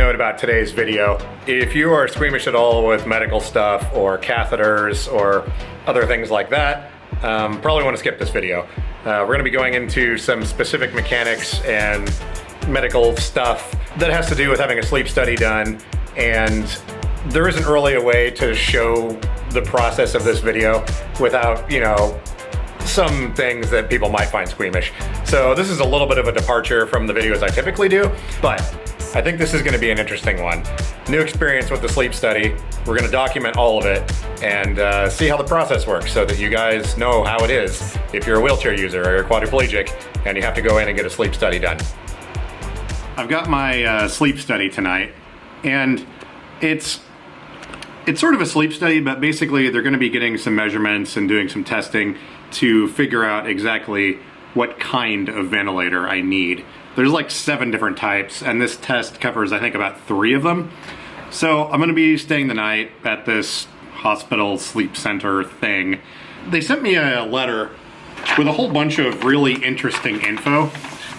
note about today's video. If you are squeamish at all with medical stuff or catheters or other things like that, probably want to skip this video. We're going to be going into some specific mechanics and medical stuff that has to do with having a sleep study done, and there isn't really a way to show the process of this video without, you know, some things that people might find squeamish. So this is a little bit of a departure from the videos I typically do, but I think this is going to be an interesting one. New experience with the sleep study. We're going to document all of it and see how the process works so that you guys know how it is if you're a wheelchair user or you're quadriplegic and you have to go in and get a sleep study done. I've got my sleep study tonight, and it's sort of a sleep study, but basically they're going to be getting some measurements and doing some testing to figure out exactly what kind of ventilator I need. There's like 7 different types, and this test covers, I think, about 3 of them. So I'm going to be staying the night at this hospital sleep center thing. They sent me a letter with a whole bunch of really interesting info,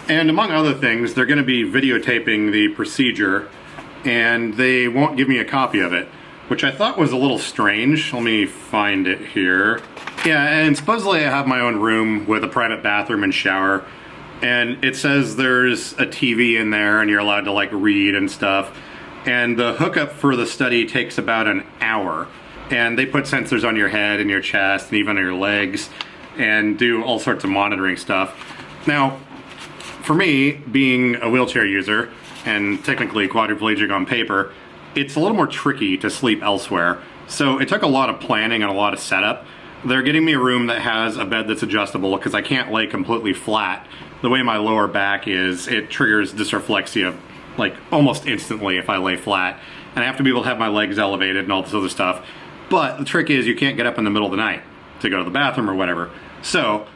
and among other things, they're going to be videotaping the procedure, and they won't give me a copy of it, which I thought was a little strange. Let me find it here. Yeah, and supposedly I have my own room with a private bathroom and shower, and it says there's a TV in there and you're allowed to like read and stuff, and the hookup for the study takes about an hour, and they put sensors on your head and your chest and even on your legs and do all sorts of monitoring stuff. Now, for me, being a wheelchair user and technically quadriplegic on paper, it's a little more tricky to sleep elsewhere. So it took a lot of planning and a lot of setup. They're getting me a room that has a bed that's adjustable because I can't lay completely flat. The way my lower back is, it triggers dysreflexia like almost instantly if I lay flat. And I have to be able to have my legs elevated and all this other stuff. But the trick is you can't get up in the middle of the night to go to the bathroom or whatever. So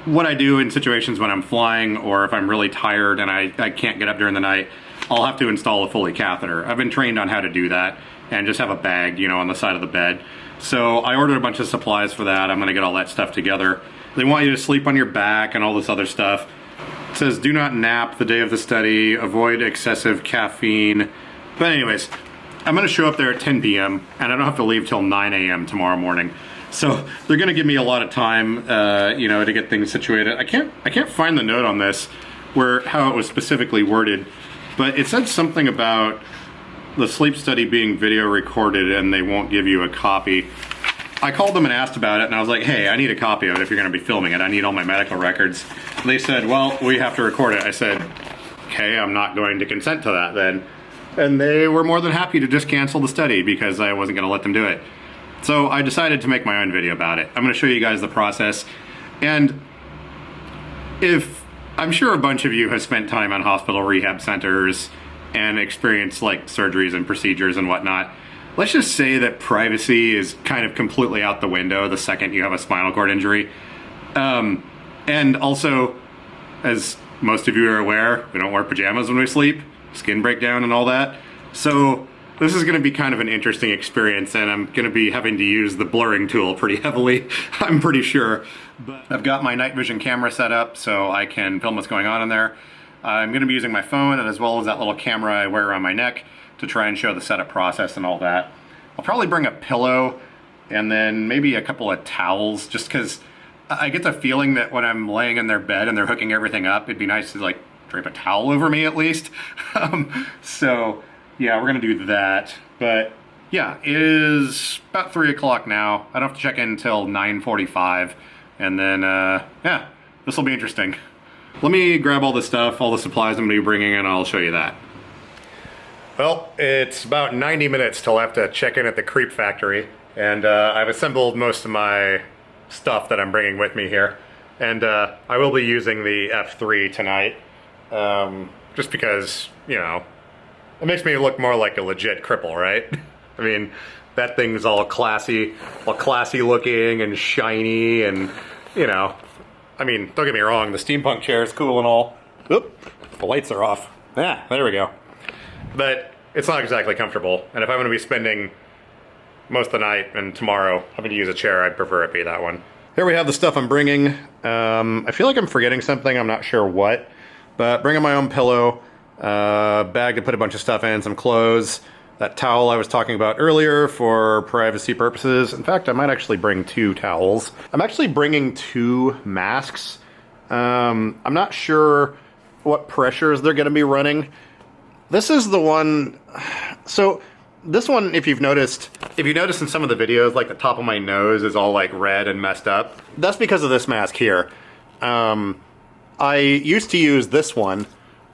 what I do in situations when I'm flying or if I'm really tired and I can't get up during the night, I'll have to install a foley catheter. I've been trained on how to do that and just have a bag, you know, on the side of the bed. So I ordered a bunch of supplies for that. I'm gonna get all that stuff together. They want you to sleep on your back and all this other stuff. It says do not nap the day of the study, avoid excessive caffeine. But anyways, I'm gonna show up there at 10 p.m. and I don't have to leave till 9 a.m. tomorrow morning. So they're gonna give me a lot of time, you know, to get things situated. I can't find the note on this where how it was specifically worded, but it said something about the sleep study being video recorded and they won't give you a copy. I called them and asked about it, and I was like, hey, I need a copy of it if you're going to be filming it. I need all my medical records. They said, well, we have to record it. I said, okay, I'm not going to consent to that then. And they were more than happy to just cancel the study because I wasn't going to let them do it. So I decided to make my own video about it. I'm going to show you guys the process. And I'm sure a bunch of you have spent time on hospital rehab centers and experienced like surgeries and procedures and whatnot. Let's just say that privacy is kind of completely out the window the second you have a spinal cord injury. And also, as most of you are aware, we don't wear pajamas when we sleep, skin breakdown and all that. So this is going to be kind of an interesting experience, and I'm going to be having to use the blurring tool pretty heavily, I'm pretty sure. But I've got my night vision camera set up so I can film what's going on in there. I'm going to be using my phone and as well as that little camera I wear around my neck to try and show the setup process and all that. I'll probably bring a pillow and then maybe a couple of towels, just because I get the feeling that when I'm laying in their bed and they're hooking everything up, it'd be nice to like drape a towel over me at least. So yeah, we're going to do that. But yeah, it is about 3 o'clock now. I don't have to check in until 9:45. And then, yeah, this will be interesting. Let me grab all the stuff, all the supplies I'm going to be bringing, and I'll show you that. Well, it's about 90 minutes till I have to check in at the creep factory, and I've assembled most of my stuff that I'm bringing with me here. And I will be using the F3 tonight, just because, you know, it makes me look more like a legit cripple, right? I mean, that thing's all classy looking and shiny, and, you know, I mean, don't get me wrong, the steampunk chair is cool and all. Oop, the lights are off. Yeah, there we go. But it's not exactly comfortable, and if I'm going to be spending most of the night and tomorrow having to use a chair, I'd prefer it be that one. Here we have the stuff I'm bringing. I feel like I'm forgetting something, I'm not sure what, but bringing my own pillow. bag to put a bunch of stuff in, some clothes, that towel I was talking about earlier for privacy purposes. In fact, I might actually bring 2 towels. I'm actually bringing 2 masks. I'm not sure what pressures they're going to be running. This is the one, so this one, if you've noticed in some of the videos, like the top of my nose is all like red and messed up. That's because of this mask here. I used to use this one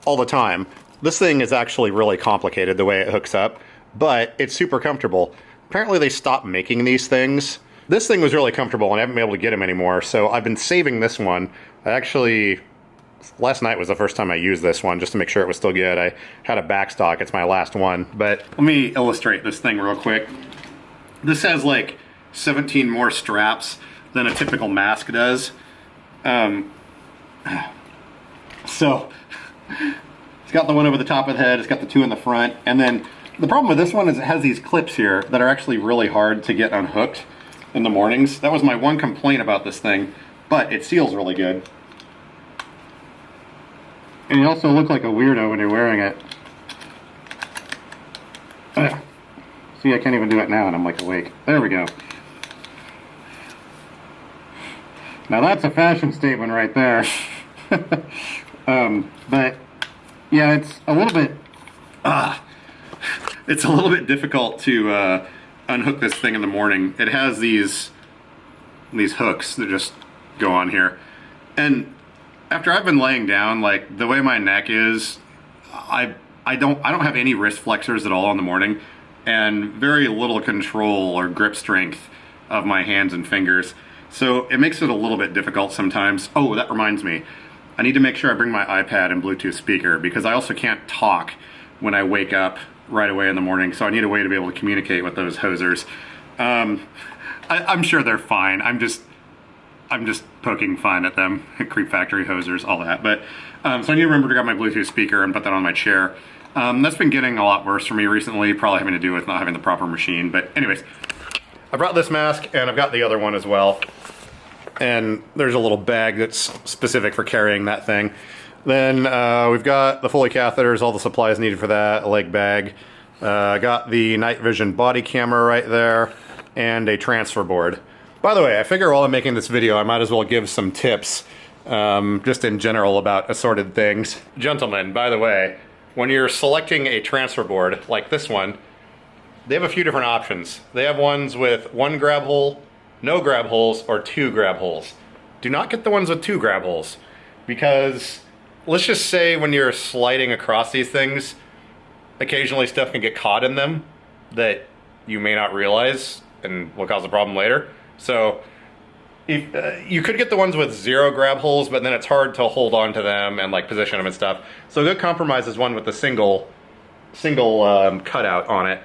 all the time. This thing is actually really complicated the way it hooks up, but it's super comfortable. Apparently they stopped making these things. This thing was really comfortable and I haven't been able to get them anymore, so I've been saving this one. I actually, last night was the first time I used this one just to make sure it was still good. I had a back stock, it's my last one. But let me illustrate this thing real quick. This has like 17 more straps than a typical mask does. So it's got the one over the top of the head, it's got the 2 in the front, and then the problem with this one is it has these clips here that are actually really hard to get unhooked in the mornings. That was my one complaint about this thing, but it seals really good. And you also look like a weirdo when you're wearing it. See, I can't even do it now and I'm like awake. There we go. Now that's a fashion statement right there. But yeah, it's a little bit difficult to unhook this thing in the morning. It has these hooks that just go on here, and after I've been laying down, like the way my neck is, I don't have any wrist flexors at all in the morning, and very little control or grip strength of my hands and fingers. So it makes it a little bit difficult sometimes. Oh, that reminds me. I need to make sure I bring my iPad and Bluetooth speaker because I also can't talk when I wake up right away in the morning. So I need a way to be able to communicate with those hosers. I'm sure they're fine. I'm just poking fun at them. Creep Factory hosers, all that. But so I need to remember to grab my Bluetooth speaker and put that on my chair. That's been getting a lot worse for me recently, probably having to do with not having the proper machine. But anyways, I brought this mask and I've got the other one as well. And there's a little bag that's specific for carrying that thing. Then we've got the Foley catheters, all the supplies needed for that, a leg bag. Got the night vision body camera right there, and a transfer board. By the way, I figure while I'm making this video, I might as well give some tips, just in general about assorted things. Gentlemen, by the way, when you're selecting a transfer board like this one, they have a few different options. They have ones with 1 grab hole, no grab holes, or 2 grab holes. Do not get the ones with 2 grab holes, because let's just say when you're sliding across these things, occasionally stuff can get caught in them that you may not realize and will cause a problem later. So if, you could get the ones with 0 grab holes, but then it's hard to hold on to them and like position them and stuff. So a good compromise is one with the single cutout on it.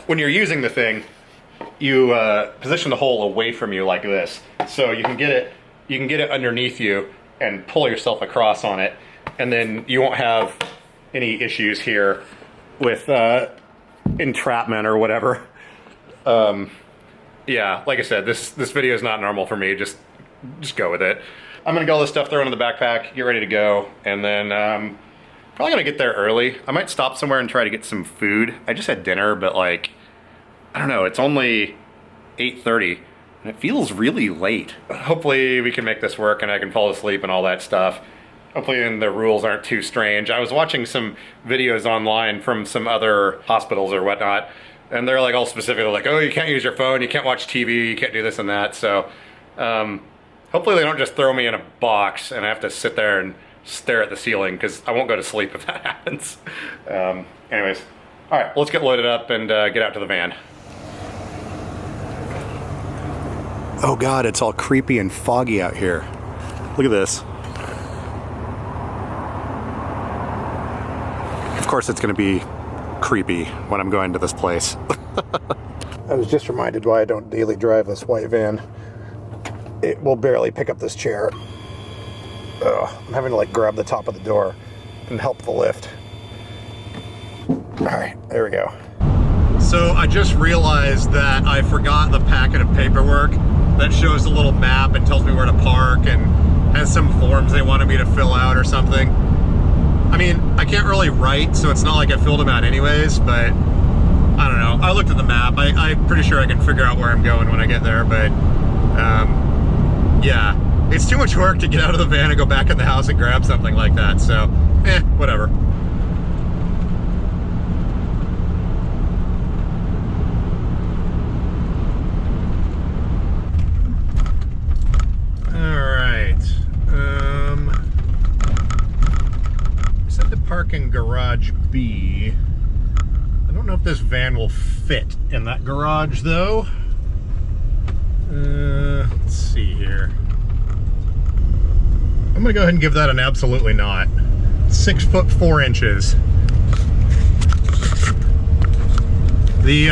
When you're using the thing, you position the hole away from you like this, so you can get it underneath you and pull yourself across on it, and then you won't have any issues here with entrapment or whatever. Yeah, like I said, this video is not normal for me. Just go with it. I'm gonna get all this stuff thrown in the backpack, get ready to go, and then probably gonna get there early. I might stop somewhere and try to get some food. I just had dinner, but like, I don't know, it's only 8:30 and it feels really late. Hopefully we can make this work and I can fall asleep and all that stuff. Hopefully the rules aren't too strange. I was watching some videos online from some other hospitals or whatnot, and they're like all specific, like, oh, you can't use your phone, you can't watch TV, you can't do this and that. So hopefully they don't just throw me in a box and I have to sit there and stare at the ceiling, because I won't go to sleep if that happens. Anyways, all right, let's get loaded up and get out to the van. Oh God, it's all creepy and foggy out here. Look at this. Of course it's gonna be creepy when I'm going to this place. I was just reminded why I don't daily drive this white van. It will barely pick up this chair. Ugh, I'm having to like grab the top of the door and help the lift. All right, there we go. So I just realized that I forgot the packet of paperwork that shows a little map and tells me where to park and has some forms they wanted me to fill out or something. I mean, I can't really write, so it's not like I filled them out anyways, but I don't know. I looked at the map. I'm pretty sure I can figure out where I'm going when I get there, but yeah. It's too much work to get out of the van and go back in the house and grab something like that, so, whatever. In garage B. I don't know if this van will fit in that garage though. Let's see here. I'm gonna go ahead and give that an absolutely not. 6 foot 4 inches. The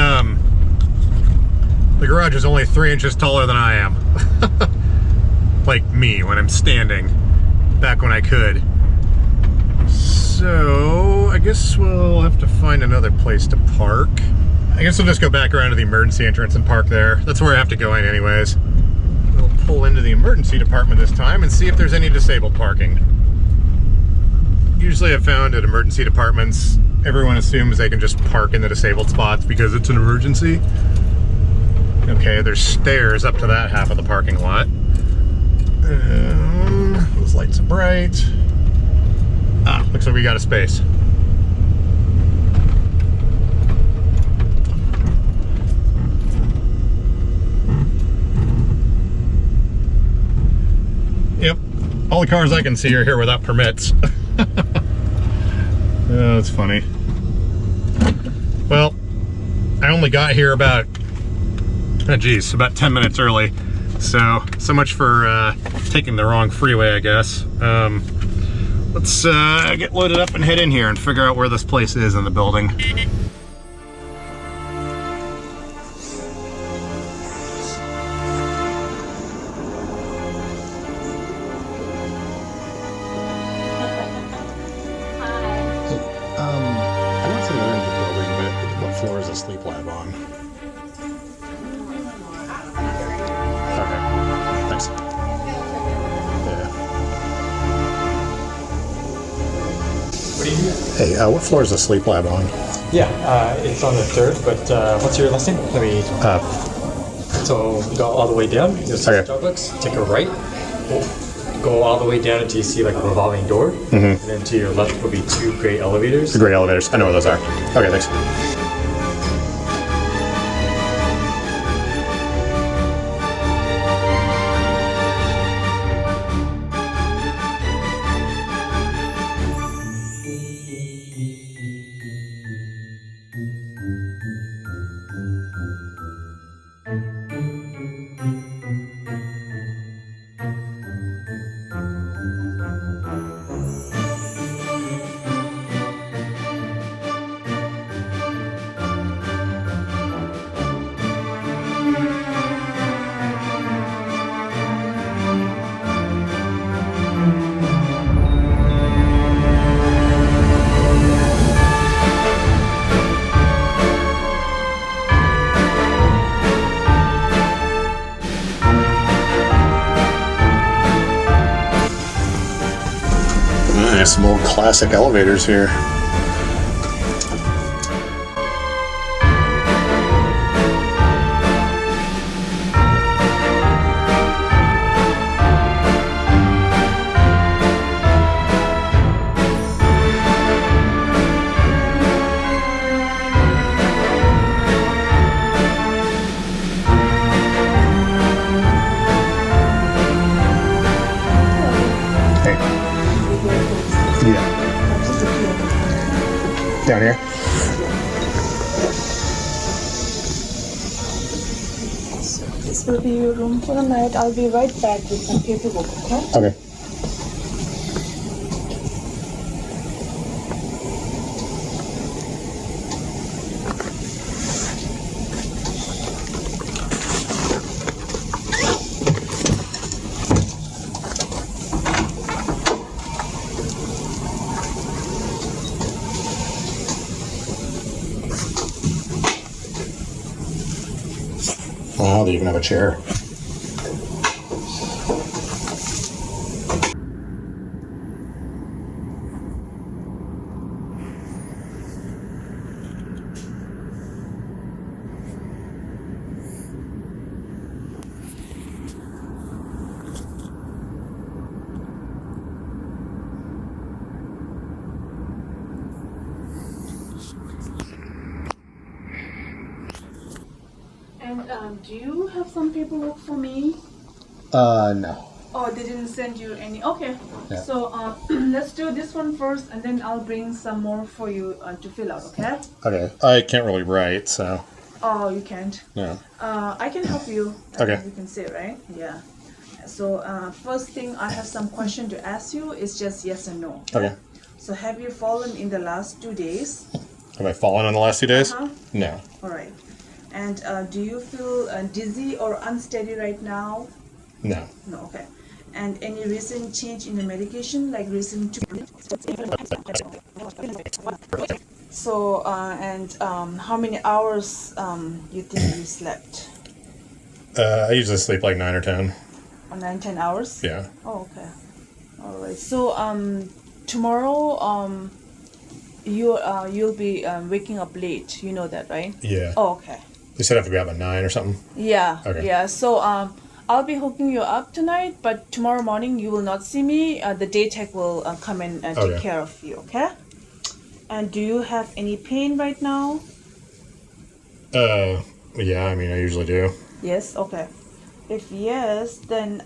garage is only 3 inches taller than I am. Like me when I'm standing, back when I could. So, I guess we'll have to find another place to park. I guess we'll just go back around to the emergency entrance and park there. That's where I have to go in anyways. We'll pull into the emergency department this time and see if there's any disabled parking. Usually I've found at emergency departments, everyone assumes they can just park in the disabled spots because it's an emergency. Okay, there's stairs up to that half of the parking lot. Those lights are bright. Ah, looks like we got a space. Yep, all the cars I can see are here without permits. Oh, that's funny. Well, I only got here about, about 10 minutes early. So much for taking the wrong freeway, I guess. Let's get loaded up and head in here and figure out where this place is in the building. I don't see they're in the building, but what floor is the sleep lab on? Okay, thanks. Hey, what floor is the sleep lab on? Yeah, it's on the 3rd, but what's your last name? Let me... So go all the way down, you'll see Starbucks, take a right, go all the way down until you see like a revolving door, and then to your left will be 2 gray elevators. The gray elevators, I know where those are. Okay, thanks. Some old classic elevators here. Down here. This will be your room for the night. I'll be right back with some paperwork, okay? Okay. Wow, they even have a chair. do you have some paperwork for me? No. Oh, they didn't send you any. Okay. Yeah. So let's do this one first, and then I'll bring some more for you to fill out. Okay? Okay. I can't really write, so. Oh, you can't. No. I can help you. Okay. You can say, right? Yeah. So first thing, I have some question to ask you. It's just yes and no. Okay. So have you fallen in the last 2 days? Have I fallen in the last 2 days? Uh-huh. No. All right. And do you feel dizzy or unsteady right now? No. No. Okay. And any recent change in the medication, like recent? So and how many hours you think you slept? I usually sleep like 9 or 10. 9-10 hours? Yeah. Oh, okay. All right. So tomorrow you'll be waking up late. You know that, right? Yeah. Oh, okay. You said I have to be out by 9 or something? Yeah. Okay. Yeah. So I'll be hooking you up tonight, but tomorrow morning you will not see me. The day tech will come and take Okay. care of you. Okay. And do you have any pain right now? Yeah, I mean, I usually do. Yes. Okay. If yes, then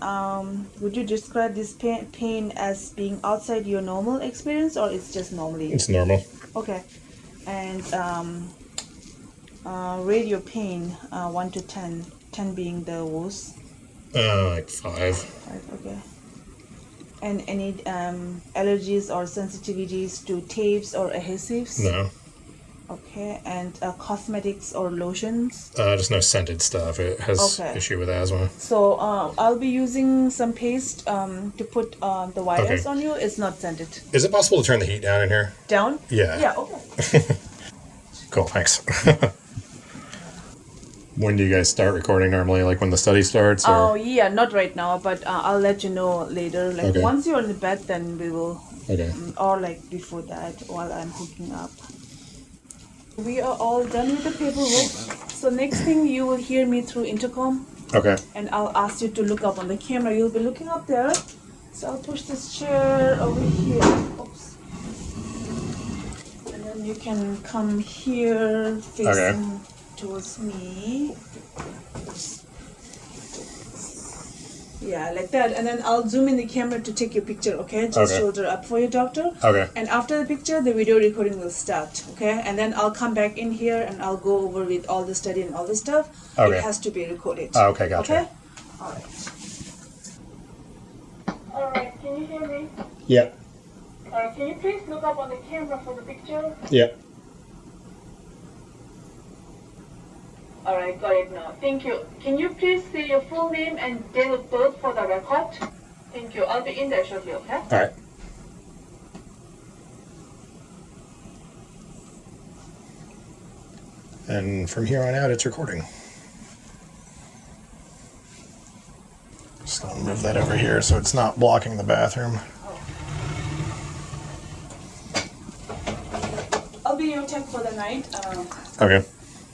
would you describe this pain as being outside your normal experience, or it's just normally? It's normal. Okay. And rate your pain 1 to 10. 10 being the worst. Like 5. 5. Okay. And any allergies or sensitivities to tapes or adhesives? No. Okay. And cosmetics or lotions? Just no scented stuff. It has Okay. issue with asthma. So I'll be using some paste to put the wires Okay. on you. It's not scented. Is it possible to turn the heat down in here? Down? Yeah. Yeah, okay. Cool, thanks. When do you guys start recording normally? Like when the study starts? Or? Oh, yeah, not right now, but I'll let you know later. Like Okay. once you're in the bed, then we will, Okay. or like before that, while I'm hooking up. We are all done with the paperwork. So next thing, you will hear me through intercom, Okay. and I'll ask you to look up on the camera. You'll be looking up there. So I'll push this chair over here. Oops. And then you can come here, facing towards me. Yeah, like that. And then I'll zoom in the camera to take your picture, okay? Just Okay. shoulder up for your doctor. Okay. And after the picture, the video recording will start, okay? And then I'll come back in here and I'll go over with all the study and all the stuff. Okay. It has to be recorded. Oh, okay, gotcha. Okay? All right. All right, can you hear me? Yep. All right, can you please look up on the camera for the picture? Yep. All right, got it now. Thank you. Can you please say your full name and date of birth for the record? Thank you. I'll be in there shortly, okay? All right. And from here on out, it's recording. Just gonna move that over here so it's not blocking the bathroom. I'll be your tech for the night. Okay.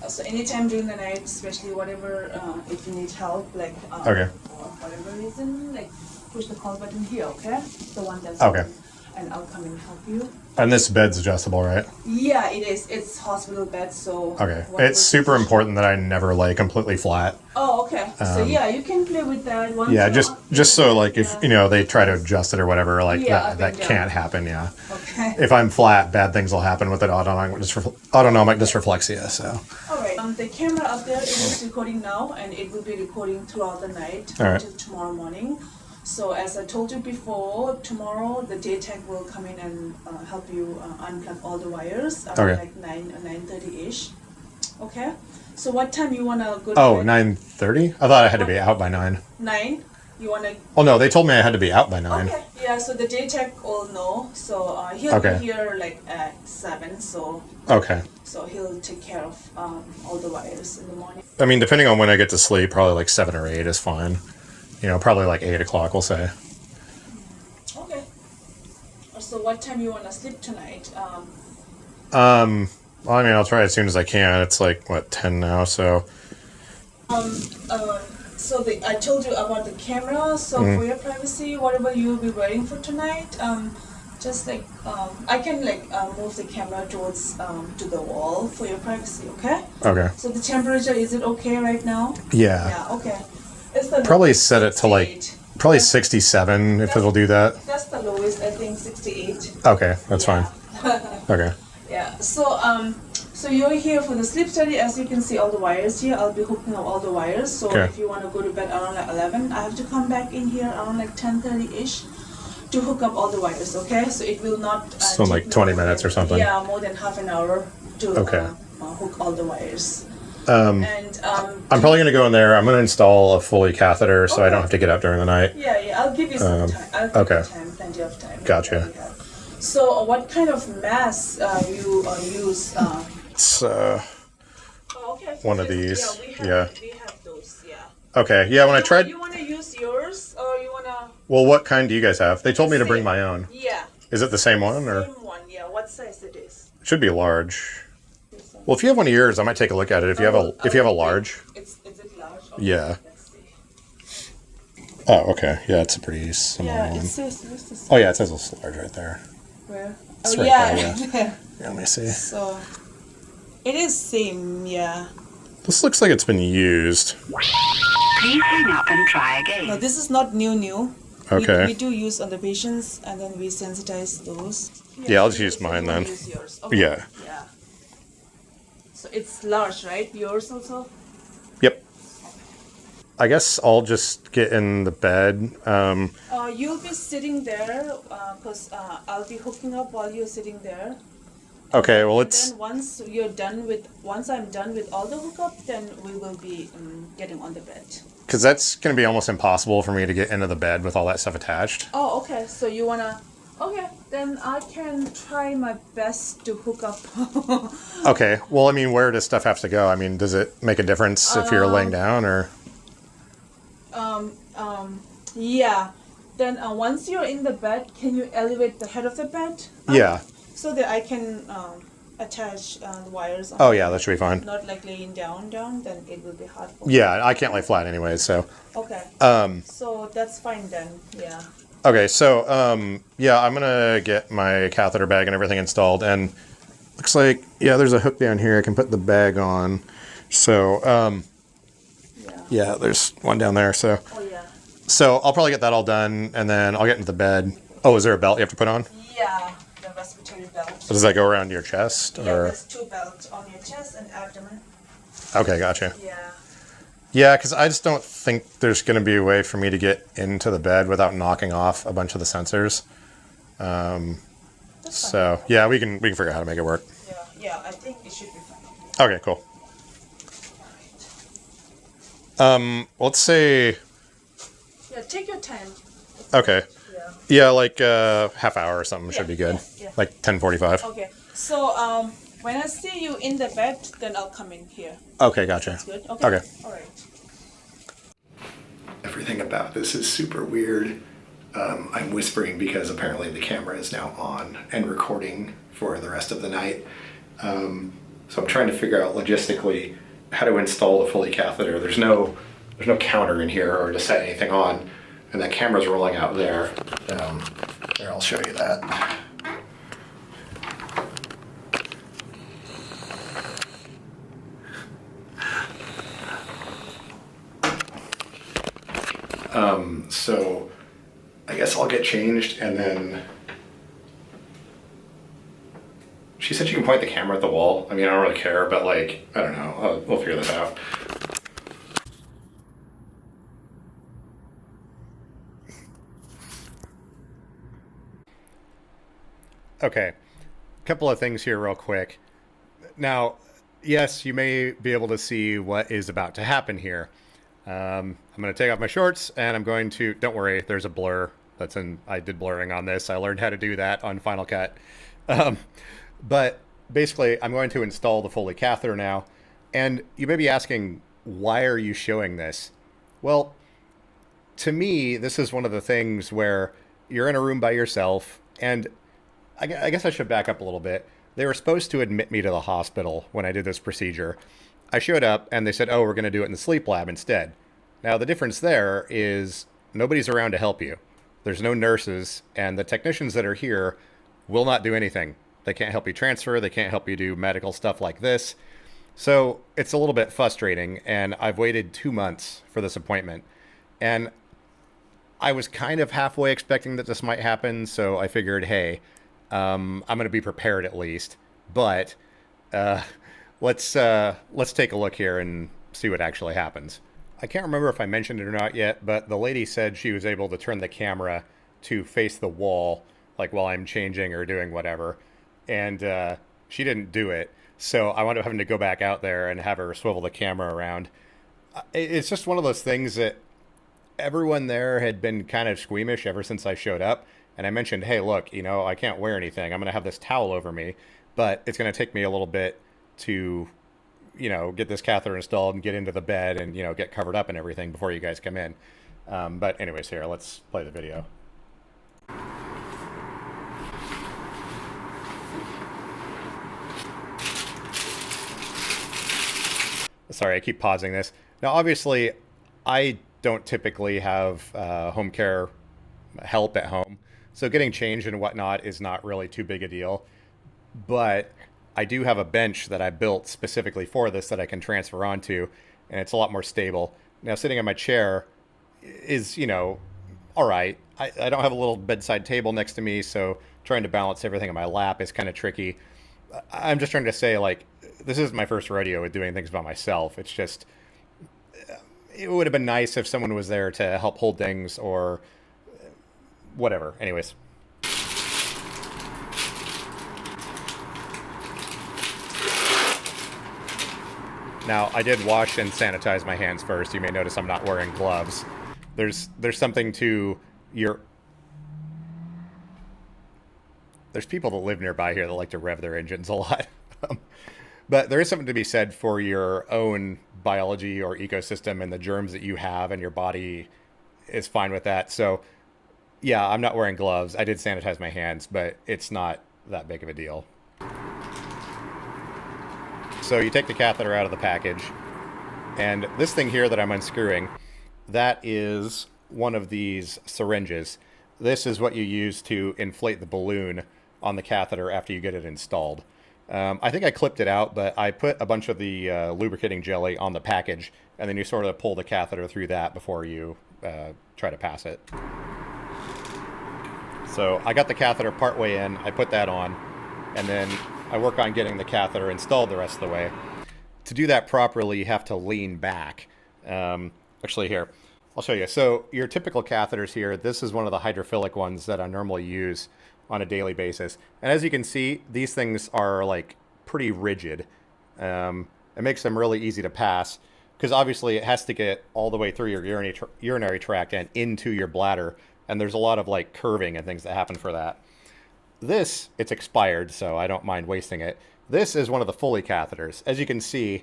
So anytime during the night, especially whatever, if you need help, like Okay. for whatever reason, like push the call button here, okay? The one that's Okay. open, and I'll come and help you. And this bed's adjustable, right? Yeah, it is. It's hospital bed, so. Okay. whatever It's super position- important that I never lay completely flat. Oh, okay. So yeah, you can play with that. Once Yeah, you're just so like if they try to adjust it or whatever, like Yeah, up that and down. can't happen. Yeah. Okay. If I'm flat, bad things will happen with it. Autonomic dysreflexia. So. All right. The camera up there, it is recording now, and it will be recording throughout the night All right. until tomorrow morning. So as I told you before, tomorrow the day tech will come in and help you unplug all the wires around Okay. like 9:30ish. Okay. So what time you wanna go? Oh, to 9:30? I thought I had to be out by 9. 9. You wanna? Oh no, they told me I had to be out by 9. Okay. Yeah. So the day tech will know. So he'll Okay. be here like at 7. So Okay. he'll take care of all the wires in the morning. I mean, depending on when I get to sleep, probably like 7 or 8 is fine. Probably like 8 o'clock, we'll say. Okay. So what time you wanna sleep tonight? Well, I mean, I'll try as soon as I can. It's like, what, 10 now, so. So I told you about the camera. So for your privacy, whatever you will be wearing for tonight, Just like I can like move the camera towards to the wall for your privacy, okay? Okay. So the temperature, is it okay right now? Yeah. Yeah, okay. It's the Probably lowest, set it to like 68. probably 67 if it'll do that. That's the lowest, I think 68. Okay, that's Yeah. fine. Okay. Yeah. So you're here for the sleep study. As you can see, all the wires here. I'll be hooking up all the wires. So Okay. if you want to go to bed around like 11, I have to come back in here around like 10:30 ish to hook up all the wires. Okay. So it will not. So in like take 20 more minutes than- or something? Yeah, more than half an hour to Okay. hook all the wires. I'm probably gonna go in there. I'm gonna install a foley catheter so I don't have to get up during the night. Yeah. I'll give you some time. I'll give okay. you time, plenty of time. Gotcha. that we have. So what kind of mask you use? It's Okay. one of these. Yeah, we have those. Yeah. okay. Yeah, when I tried. You want to use yours or you want to? Well, what kind do you guys have? They told me to bring my own. Yeah. Is it the same one or? Same one. Yeah. What size it is? It should be large. Well, if you have one of yours, I might take a look at it. If you have a large. Is it large? Okay, Yeah. Let's see. Oh, okay. Yeah, it's a pretty similar Yeah, one. it says what's the size? Oh yeah, it says it's large right there. Where? It's Oh right yeah. there, Yeah, let me see. So it is same. Yeah. This looks like it's been used. Please hang up and try again. No, this is not new. Okay. We do use on the patients, and then we sensitize those. Yeah, I'll just use so mine you wanna then. Use yours. Okay. Yeah. Yeah. So it's large, right? Yours also. Yep. I guess I'll just get in the bed. You'll be sitting there because I'll be hooking up while you're sitting there. Okay, well, And it's then once I'm done with all the hookup, then we will be getting on the bed. because that's going to be almost impossible for me to get into the bed with all that stuff attached. Oh, okay. So you wanna? Okay, then I can try my best to hook up. Okay, well, I mean, where does stuff have to go? I mean, does it make a difference if you're laying down or? Yeah. Then once you're in the bed, can you elevate the head of the bed? Yeah. So that I can attach the wires. On Oh yeah, that should be fine. Not like laying down, then it will be hard for. Yeah, I can't lay flat anyways, so. Okay. So that's fine then. Yeah. Okay, so yeah, I'm gonna get my catheter bag and everything installed, and looks like there's a hook down here I can put the bag on. So yeah, there's one down there. So I'll probably get that all done, and then I'll get into the bed. Oh, is there a belt you have to put on? Yeah, the respiratory belt. So does that go around your chest Yeah, or? there's 2 belts on your chest and abdomen. Okay, gotcha. Yeah. Yeah, because I just don't think there's going to be a way for me to get into the bed without knocking off a bunch of the sensors. So yeah, we can figure out how to make it work. Yeah, I think it should be fine. Okay, cool. Let's say. Yeah, take your time. Okay. Yeah. Yeah, like half hour or something should be good. Yeah. Like 10:45. Okay. So when I see you in the bed, then I'll come in here. Okay, gotcha. Good. Okay. Okay. All right. Everything about this is super weird. I'm whispering because apparently the camera is now on and recording for the rest of the night. So I'm trying to figure out logistically how to install the foley catheter. There's no counter in here or to set anything on, and that camera's rolling out there. There, I'll show you that. So I guess I'll get changed, and then she said she can point the camera at the wall. I mean, I don't really care, but like, I don't know. We'll figure this out. Okay, a couple of things here real quick. Now, yes, you may be able to see what is about to happen here. I'm going to take off my shorts, and I'm going to, don't worry, there's a blur. I did blurring on this. I learned how to do that on Final Cut. But basically, I'm going to install the Foley catheter now. And you may be asking, why are you showing this? Well, to me, this is one of the things where you're in a room by yourself, and I guess I should back up a little bit. They were supposed to admit me to the hospital when I did this procedure. I showed up, and they said, oh, we're going to do it in the sleep lab instead. Now, the difference there is nobody's around to help you. There's no nurses, and the technicians that are here will not do anything. They can't help you transfer. They can't help you do medical stuff like this. So it's a little bit frustrating, and I've waited 2 months for this appointment. And I was kind of halfway expecting that this might happen, so I figured, hey, I'm going to be prepared at least. But let's take a look here and see what actually happens. I can't remember if I mentioned it or not yet, but the lady said she was able to turn the camera to face the wall, like while I'm changing or doing whatever. And she didn't do it. So I wound up having to go back out there and have her swivel the camera around. It's just one of those things that everyone there had been kind of squeamish ever since I showed up. And I mentioned, hey, look, you know, I can't wear anything. I'm going to have this towel over me, but it's going to take me a little bit to, you know, get this catheter installed and get into the bed and, you know, get covered up and everything before you guys come in. But anyways, here, let's play the video. Sorry, I keep pausing this. Now, obviously, I don't typically have home care help at home, so getting changed and whatnot is not really too big a deal. But I do have a bench that I built specifically for this that I can transfer onto, and it's a lot more stable. Now, sitting on my chair is, you know, all right. I don't have a little bedside table next to me, so trying to balance everything on my lap is kind of tricky. I'm just trying to say, like, this is my first rodeo with doing things by myself. It's just, it would have been nice if someone was there to help hold things or whatever. Anyways. Now, I did wash and sanitize my hands first. You may notice I'm not wearing gloves. There's something to your... There's people that live nearby here that like to rev their engines a lot. But there is something to be said for your own biology or ecosystem and the germs that you have, and your body is fine with that. So, yeah, I'm not wearing gloves. I did sanitize my hands, but it's not that big of a deal. So you take the catheter out of the package, and this thing here that I'm unscrewing, that is one of these syringes. This is what you use to inflate the balloon on the catheter after you get it installed. I think I clipped it out, but I put a bunch of the lubricating jelly on the package, and then you sort of pull the catheter through that before you try to pass it. So I got the catheter partway in, I put that on, and then I work on getting the catheter installed the rest of the way. To do that properly, you have to lean back. Actually, here, I'll show you. So your typical catheters here, this is one of the hydrophilic ones that I normally use on a daily basis. And as you can see, these things are like pretty rigid. It makes them really easy to pass because obviously it has to get all the way through your urinary tract and into your bladder. And there's a lot of like curving and things that happen for that. This, it's expired, so I don't mind wasting it. This is one of the Foley catheters. As you can see,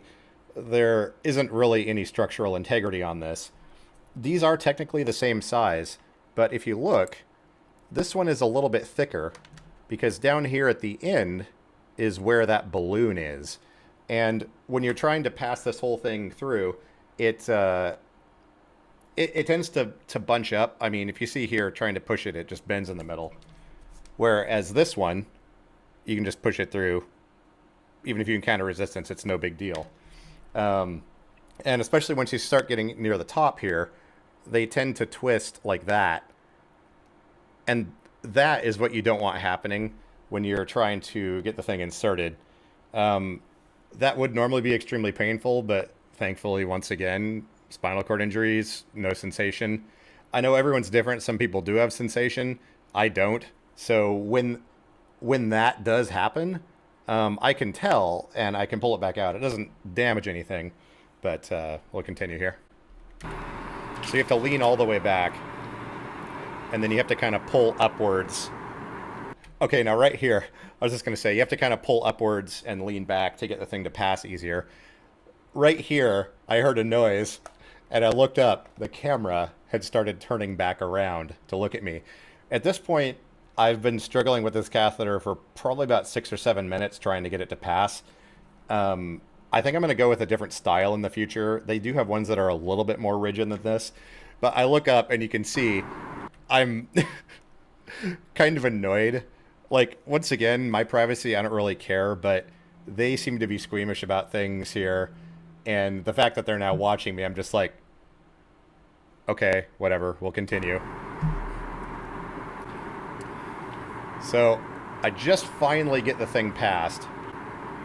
there isn't really any structural integrity on this. These are technically the same size, but if you look, this one is a little bit thicker because down here at the end is where that balloon is. And when you're trying to pass this whole thing through, it tends to bunch up. I mean, if you see here trying to push it, it just bends in the middle. Whereas this one, you can just push it through. Even if you encounter resistance, it's no big deal. And especially once you start getting near the top here, they tend to twist like that. And that is what you don't want happening when you're trying to get the thing inserted. That would normally be extremely painful, but thankfully, once again, spinal cord injuries, no sensation. I know everyone's different. Some people do have sensation. I don't. So when that does happen, I can tell and I can pull it back out. It doesn't damage anything, but we'll continue here. So you have to lean all the way back, and then you have to kind of pull upwards. Okay, now right here, I was just going to say, you have to kind of pull upwards and lean back to get the thing to pass easier. Right here, I heard a noise, and I looked up. The camera had started turning back around to look at me. At this point, I've been struggling with this catheter for probably about 6 or 7 minutes trying to get it to pass. I think I'm going to go with a different style in the future. They do have ones that are a little bit more rigid than this. But I look up and you can see I'm kind of annoyed Like, once again, my privacy, I don't really care, but they seem to be squeamish about things here. And the fact that they're now watching me, I'm just like, okay, whatever, we'll continue. So I just finally get the thing passed.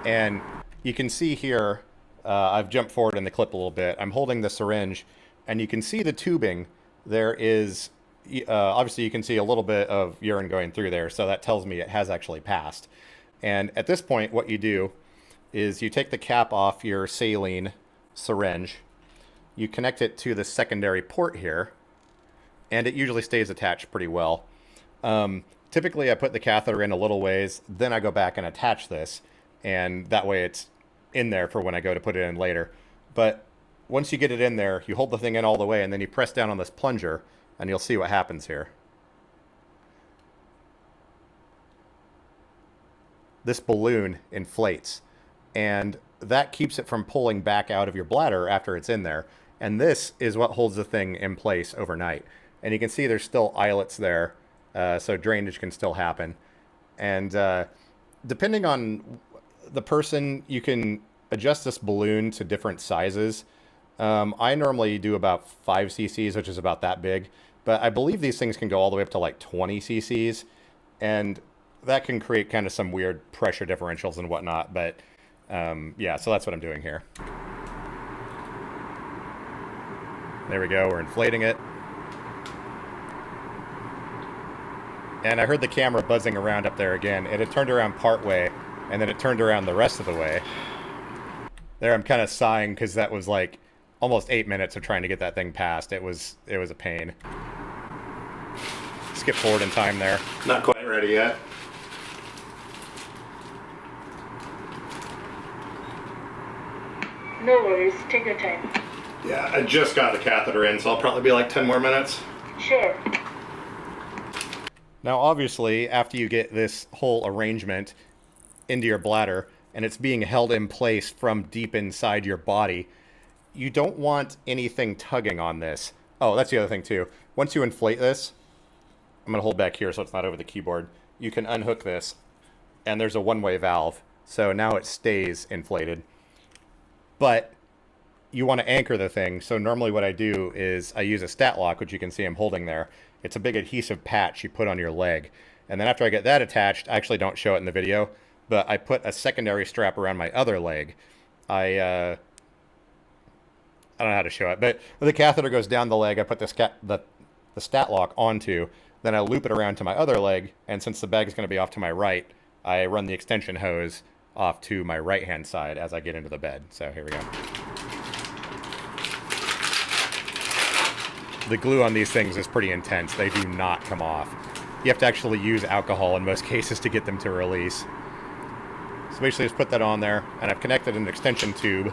And you can see here, I've jumped forward in the clip a little bit. I'm holding the syringe, and you can see the tubing. There is, obviously you can see a little bit of urine going through there, so that tells me it has actually passed. And at this point, what you do is you take the cap off your saline syringe, you connect it to the secondary port here, and it usually stays attached pretty well. Typically, I put the catheter in a little ways, then I go back and attach this, and that way it's in there for when I go to put it in later. But once you get it in there, you hold the thing in all the way, and then you press down on this plunger, and you'll see what happens here. This balloon inflates, and that keeps it from pulling back out of your bladder after it's in there. And this is what holds the thing in place overnight. And you can see there's still eyelets there, so drainage can still happen. And depending on the person, you can adjust this balloon to different sizes. I normally do about 5 cc's, which is about that big. But I believe these things can go all the way up to like 20 cc's. And that can create kind of some weird pressure differentials and whatnot. But yeah, so that's what I'm doing here. There we go, we're inflating it. And I heard the camera buzzing around up there again. It had turned around part way, and then it turned around the rest of the way. There I'm kind of sighing because that was like almost 8 minutes of trying to get that thing passed. It was a pain. Skip forward in time there. Not quite ready yet. No worries, take your time. Yeah, I just got the catheter in, so I'll probably be like 10 more minutes. Sure. Now, obviously, after you get this whole arrangement into your bladder, and it's being held in place from deep inside your body, you don't want anything tugging on this. Oh, that's the other thing, too. Once you inflate this, I'm going to hold back here so it's not over the keyboard. You can unhook this, and there's a one-way valve, so now it stays inflated. But you want to anchor the thing, so normally what I do is I use a stat lock, which you can see I'm holding there. It's a big adhesive patch you put on your leg. And then after I get that attached, I actually don't show it in the video, but I put a secondary strap around my other leg. I don't know how to show it, but the catheter goes down the leg. I put the stat lock onto, then I loop it around to my other leg, and since the bag is going to be off to my right, I run the extension hose off to my right-hand side as I get into the bed. So here we go. The glue on these things is pretty intense. They do not come off. You have to actually use alcohol in most cases to get them to release. So basically just put that on there, and I've connected an extension tube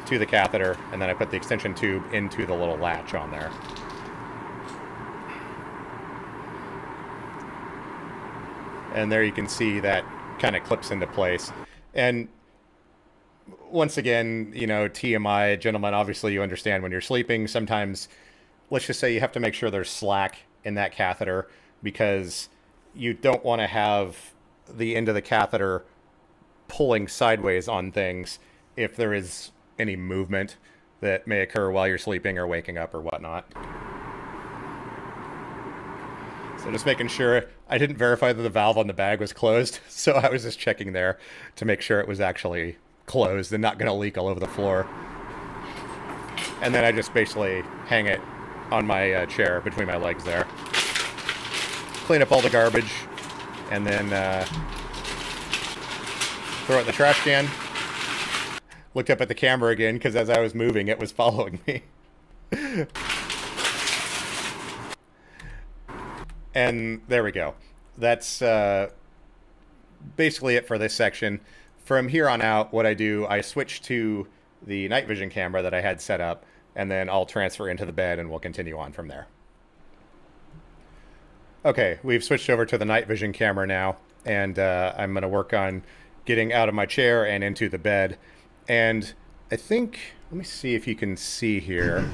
to the catheter, and then I put the extension tube into the little latch on there. And there you can see that kind of clips into place. And once again, you know, TMI, gentlemen, obviously you understand when you're sleeping, sometimes, let's just say you have to make sure there's slack in that catheter because you don't want to have the end of the catheter pulling sideways on things if there is any movement that may occur while you're sleeping or waking up or whatnot. So just making sure, I didn't verify that the valve on the bag was closed, so I was just checking there to make sure it was actually closed and not going to leak all over the floor. And then I just basically hang it on my chair between my legs there. Clean up all the garbage, and then throw it in the trash can. Looked up at the camera again, because as I was moving, it was following me. And there we go. That's basically it for this section. From here on out, what I do, I switch to the night vision camera that I had set up, and then I'll transfer into the bed and we'll continue on from there. Okay, we've switched over to the night vision camera now, and I'm going to work on getting out of my chair and into the bed. And I think, let me see if you can see here.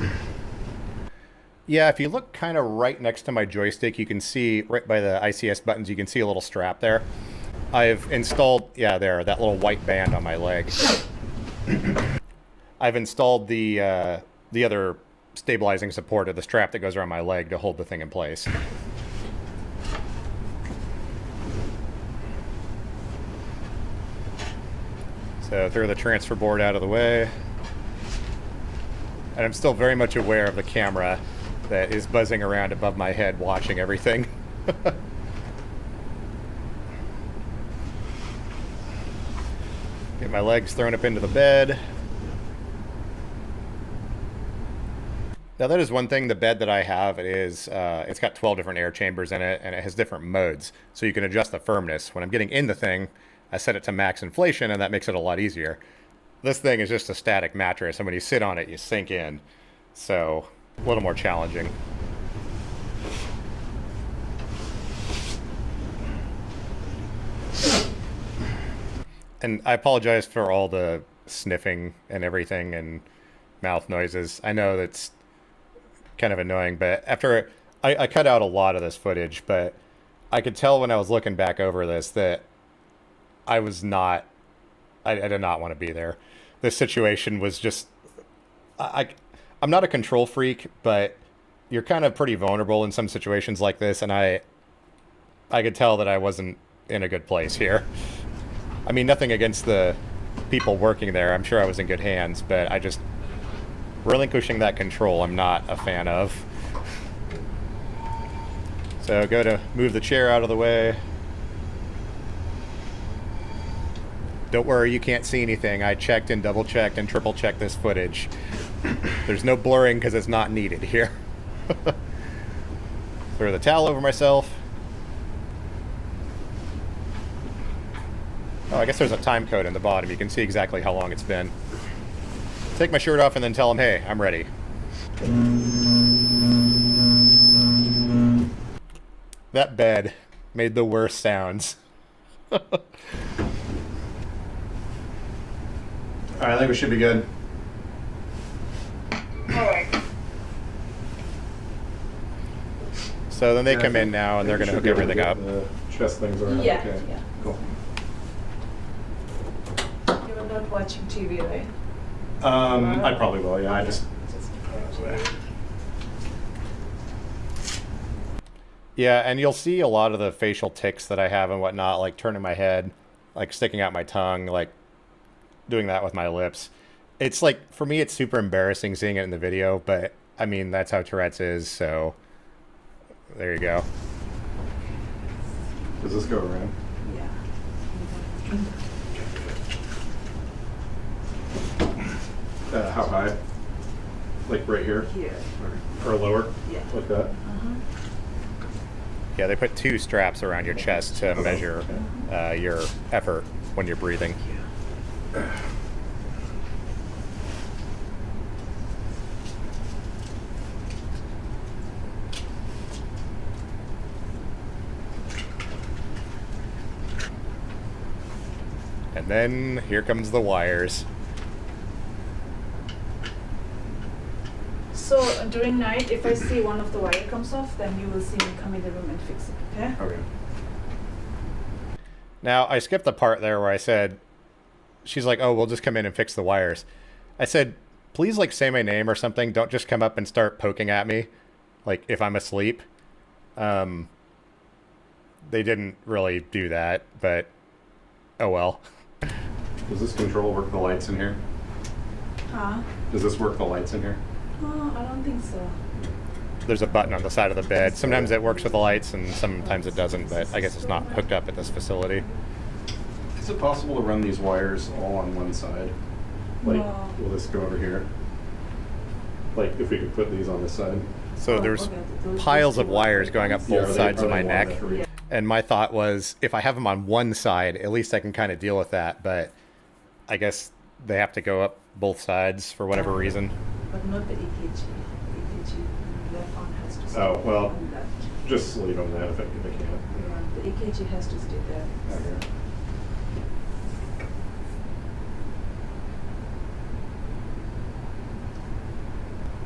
Yeah, if you look kind of right next to my joystick, you can see right by the ICS buttons, you can see a little strap there. I've installed, yeah, there, that little white band on my leg. I've installed the other stabilizing support of the strap that goes around my leg to hold the thing in place. So throw the transfer board out of the way. And I'm still very much aware of the camera that is buzzing around above my head watching everything. Get my legs thrown up into the bed. Now that is one thing, the bed that I have is, it's got 12 different air chambers in it, and it has different modes, so you can adjust the firmness. When I'm getting in the thing, I set it to max inflation, and that makes it a lot easier. This thing is just a static mattress, and when you sit on it, you sink in. So, a little more challenging. And I apologize for all the sniffing and everything and mouth noises. I know that's kind of annoying, but after I cut out a lot of this footage, but I could tell when I was looking back over this that I did not want to be there. This situation was just, I'm not a control freak, but you're kind of pretty vulnerable in some situations like this, and I could tell that I wasn't in a good place here. I mean, nothing against the people working there. I'm sure I was in good hands, but I just, relinquishing that control, I'm not a fan of. So go to move the chair out of the way. Don't worry, you can't see anything. I checked and double checked and triple checked this footage. There's no blurring because it's not needed here. Throw the towel over myself. Oh, I guess there's a time code in the bottom. You can see exactly how long it's been. Take my shirt off and then tell them, hey, I'm ready. That bed made the worst sounds. Alright, I think we should be good. Alright. So then they come in now and they're going to hook everything up. The chest things around. Yeah, Okay. yeah. Cool. You were not watching TV, right? I probably will, yeah. I just... Yeah, and you'll see a lot of the facial tics that I have and whatnot, like turning my head, like sticking out my tongue, like doing that with my lips. It's like, for me, it's super embarrassing seeing it in the video, but I mean, that's how Tourette's is, so there you go. Does this go around? Yeah. How high? Like right here? Here. Or lower? Yeah. Like that? Yeah, they put two straps around your chest to measure your effort when you're breathing. And then here comes the wires. So during night, if I see one of the wire comes off, then you will see me come in the room and fix it, okay? Okay. Now, I skipped the part there where I said, she's like, oh, we'll just come in and fix the wires. I said, please, like, say my name or something. Don't just come up and start poking at me, like, if I'm asleep. They didn't really do that, but oh well. Does this control work the lights in here? Huh? Does this work the lights in here? Oh, I don't think so. There's a button on the side of the bed. Sometimes it works with the lights and sometimes it doesn't, but I guess it's not hooked up at this facility. Is it possible to run these wires all on one side? Like, No. will this go over here? Like, if we could put these on this side? So Oh, there's okay. Those piles of two wires going up Yeah, both they sides of my probably want neck. that to reach. And my thought was, if I have them on one side, at least I can kind of deal with that. But I guess they have to go up both sides for whatever reason. But not the EKG. EKG, left arm has to stay Oh, well. on left. Just leave them that if they can't. Yeah, the EKG has to stay there. Okay.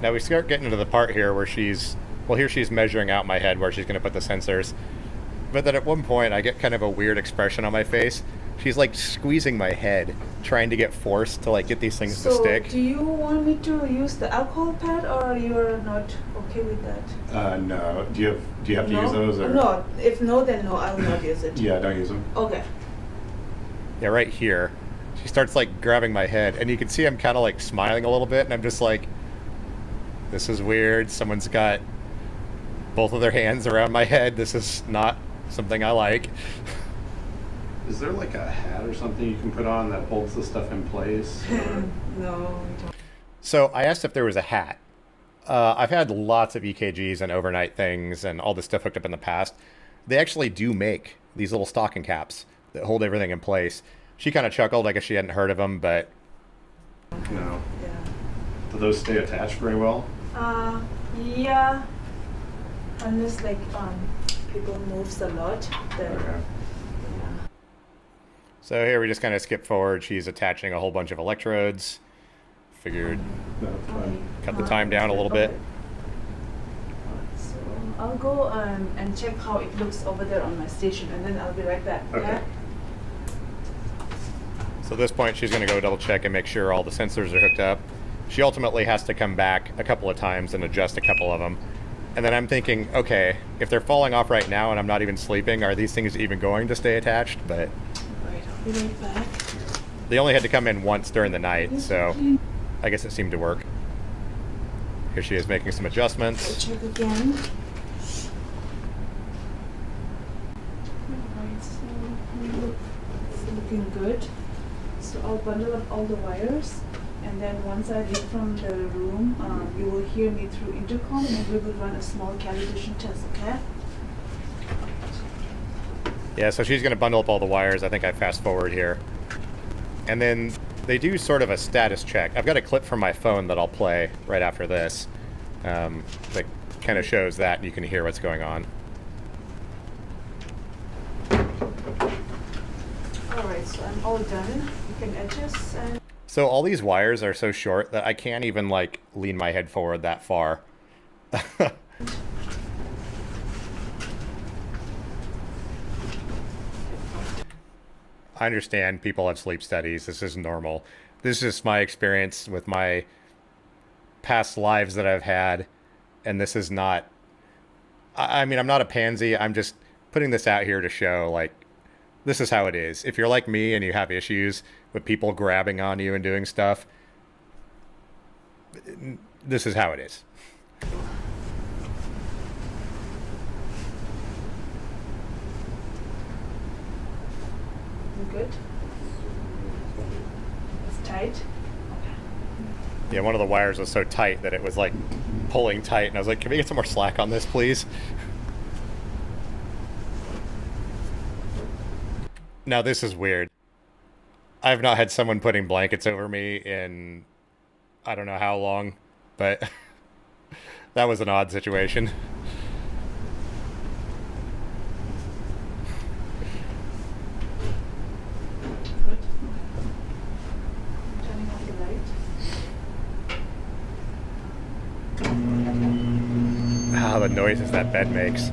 Now we start getting into the part here where she's measuring out my head where she's going to put the sensors. But then at one point I get kind of a weird expression on my face. She's like squeezing my head, trying to get force to like get these things to stick. So do you want me to use the alcohol pad, or you're not okay with that? No. Do you have to use those? Or? No. If no, then no, I will not use it. Yeah, don't use them. Okay. Yeah, right here. She starts like grabbing my head, and you can see I'm kind of like smiling a little bit, and I'm just like, this is weird. Someone's got both of their hands around my head. This is not something I like. Is there like a hat or something you can put on that holds the stuff in place? No. So I asked if there was a hat. I've had lots of EKGs and overnight things and all this stuff hooked up in the past. They actually do make these little stocking caps that hold everything in place. She kind of chuckled. I guess she hadn't heard of them, but... No. Yeah. Do those stay attached very well? Yeah. Unless like people moves a lot, then Okay. yeah. So here we just kind of skip forward. She's attaching a whole bunch of electrodes. Figured That's fine. cut the time down a little bit. Okay. So I'll go and check how it looks over there on my station, and then I'll be right back. Okay. So at this point, she's going to go double check and make sure all the sensors are hooked up. She ultimately has to come back a couple of times and adjust a couple of them. And then I'm thinking, okay, if they're falling off right now and I'm not even sleeping, are these things even going to stay attached? But Right, I'll be right back. they only had to come in once during the night, so I guess it seemed to work. Here she is making some adjustments. Check again. Alright, so it's looking good. So I'll bundle up all the wires, and then once I leave from the room, you will hear me through intercom, and we will run a small calibration test, okay? Yeah, so she's going to bundle up all the wires. I think I fast forward here. And then they do sort of a status check. I've got a clip from my phone that I'll play right after this that kind of shows that, and you can hear what's going on. Alright, so I'm all done. You can adjust and... So all these wires are so short that I can't even like lean my head forward that far. I understand people have sleep studies. This is normal. This is my experience with my past lives that I've had. And this is not... I mean, I'm not a pansy. I'm just putting this out here to show, like, this is how it is. If you're like me and you have issues with people grabbing on you and doing stuff, this is how it is. You good? It's tight? Yeah, one of the wires was so tight that it was like pulling tight, and I was like, can we get some more slack on this, please? Now this is weird. I've not had someone putting blankets over me in I don't know how long, but that was an odd situation. Good. Turning off the light. Ah, the noises that bed makes.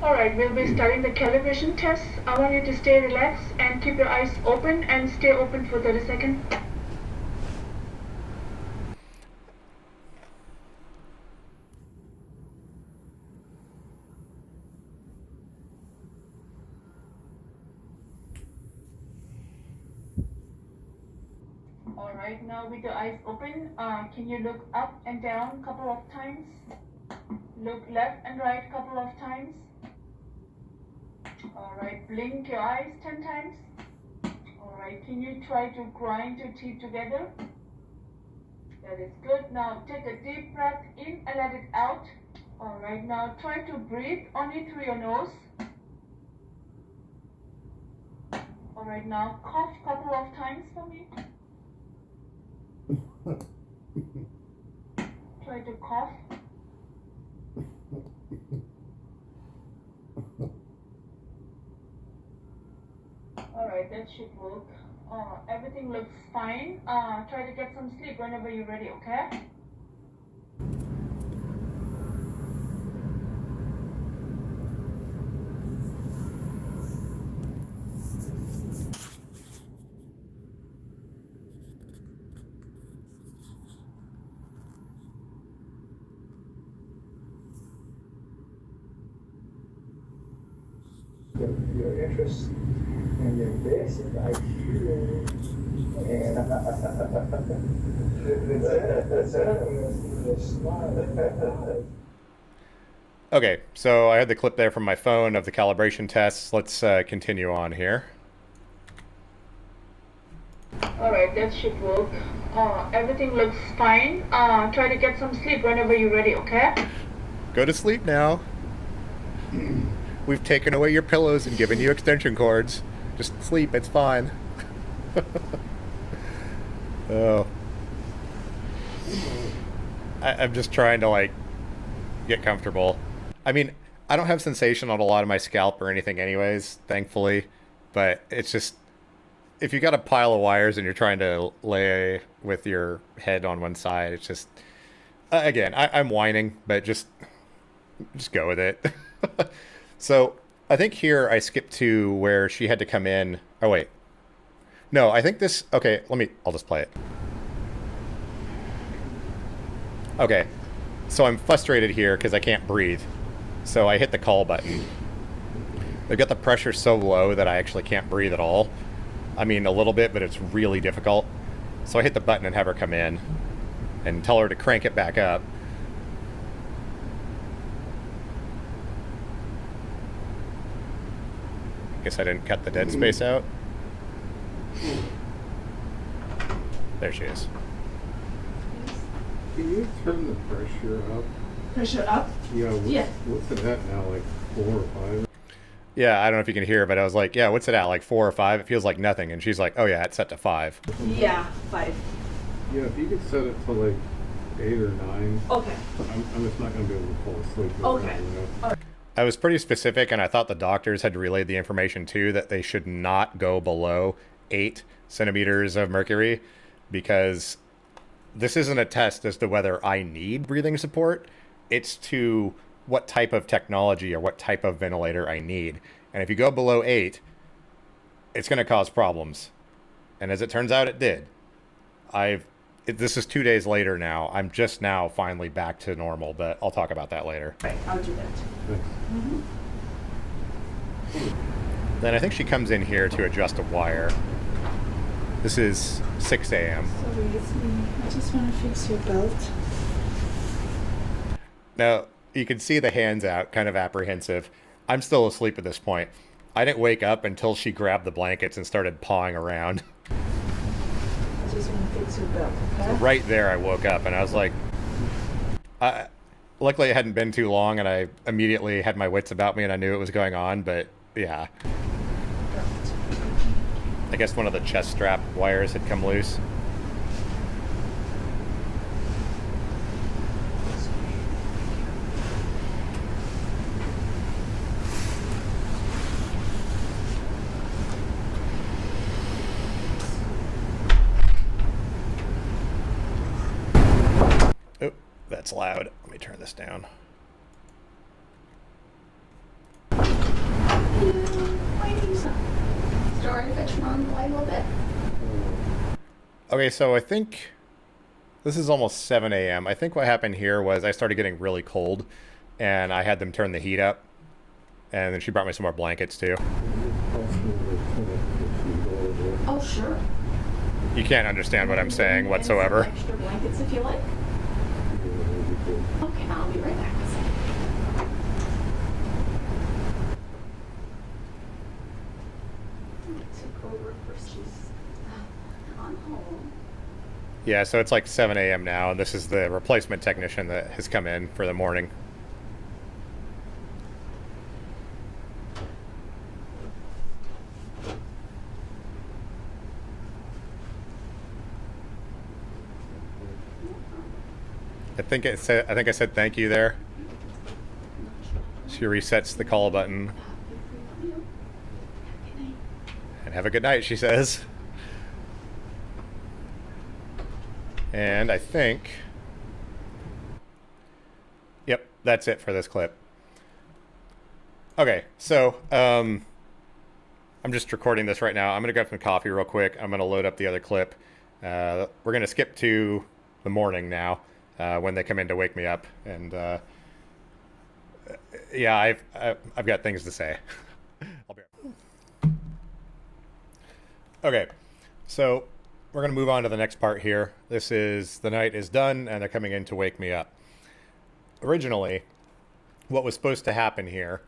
Alright, we'll be starting the calibration test. I want you to stay relaxed and keep your eyes open and stay open for 30 seconds. Alright, now with your eyes open, can you look up and down a couple of times? Look left and right a couple of times. Alright, blink your eyes 10 times. Alright, can you try to grind your teeth together? That is good. Now take a deep breath in and let it out. Alright, now try to breathe only through your nose. Alright, now cough a couple of times for me. Try to cough. Alright, that should work. Everything looks fine. Try to get some sleep whenever you're ready, okay? Your interest and your basic IQ and Okay, so I had the clip there from my phone of the calibration tests. Let's continue on here. Alright, that should work. Everything looks fine. Try to get some sleep whenever you're ready, okay? Go to sleep now. We've taken away your pillows and given you extension cords. Just sleep, it's fine. Oh. I'm just trying to, like, get comfortable. I mean, I don't have sensation on a lot of my scalp or anything anyways, thankfully. But it's just, if you got a pile of wires and you're trying to lay with your head on one side, it's just, again, I'm whining, but just go with it. So I think here I skipped to where she had to come in. Oh, wait. No, I think this... Okay, I'll just play it. Okay. So I'm frustrated here because I can't breathe. So I hit the call button. They've got the pressure so low that I actually can't breathe at all. I mean, a little bit, but it's really difficult. So I hit the button and have her come in and tell her to crank it back up. Guess I didn't cut the dead space out. There she is. Can you turn the pressure up? Pressure up? Yeah, what's it at now, like 4 or 5? Yeah, I don't know if you can hear, but I was like, yeah, what's it at, like 4 or 5? It feels like nothing. And she's like, oh yeah, it's set to 5. Yeah, 5. Yeah, if you could set it to like 8 or 9. Okay. I'm just not going to be able to fall asleep. Okay. I was pretty specific, and I thought the doctors had relayed the information too, that they should not go below 8 centimeters of mercury, because this isn't a test as to whether I need breathing support. It's to what type of technology or what type of ventilator I need. And if you go below 8, it's going to cause problems. And as it turns out, it did. This is 2 days later now. I'm just now finally back to normal, but I'll talk about that later. Right, I'll do that. Mm-hmm. Then I think she comes in here to adjust a wire. This is 6 a.m. Sorry, it's me. I just want to fix your belt. Now, you can see the hands out, kind of apprehensive. I'm still asleep at this point. I didn't wake up until she grabbed the blankets and started pawing around. I just want to fix your belt, okay? So right there, I woke up and I was like, luckily it hadn't been too long and I immediately had my wits about me and I knew what was going on, but yeah. I guess one of the chest strap wires had come loose. Oh, that's loud. Let me turn this down. Okay, so I think this is almost 7 a.m. I think what happened here was I started getting really cold and I had them turn the heat up, and then she brought me some more blankets too. Oh, sure. You can't understand what I'm saying whatsoever. Extra blankets if you like. Okay, I'll be right back. Take over first. She's on home. Yeah, so it's like 7 a.m. now, and this is the replacement technician that has come in for the morning. I think I said thank you there. She resets the call button. And have a good night, she says. And I think, yep, that's it for this clip. Okay, so I'm just recording this right now. I'm gonna grab some coffee real quick. I'm gonna load up the other clip. We're gonna skip to the morning now, when they come in to wake me up, and yeah, I've got things to say. I'll be right. Okay, so we're gonna move on to the next part here. This is the night is done, and they're coming in to wake me up. Originally, what was supposed to happen here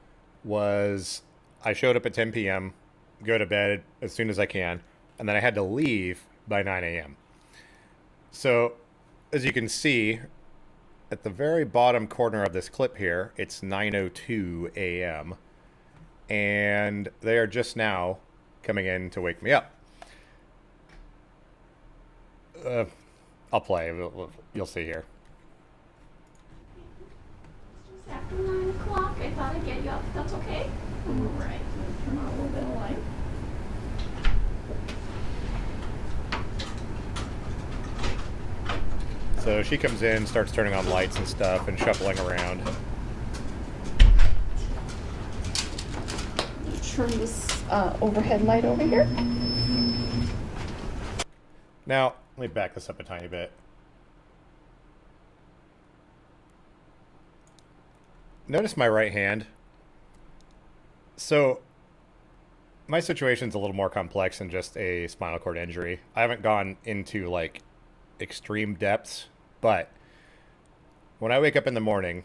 was I showed up at 10 p.m., go to bed as soon as I can, and then I had to leave by 9 a.m. So, as you can see, at the very bottom corner of this clip here, it's 9:02 a.m., and they are just now coming in to wake me up. I'll play. You'll see here. Just after 9 o'clock. I thought I'd get you up. That's okay. All right. Let's turn on a little bit of light. So she comes in, starts turning on lights and stuff, and shuffling around. Turn this overhead light over here. Now, let me back this up a tiny bit. Notice my right hand. So, my situation's a little more complex than just a spinal cord injury. I haven't gone into, like, extreme depths, but when I wake up in the morning,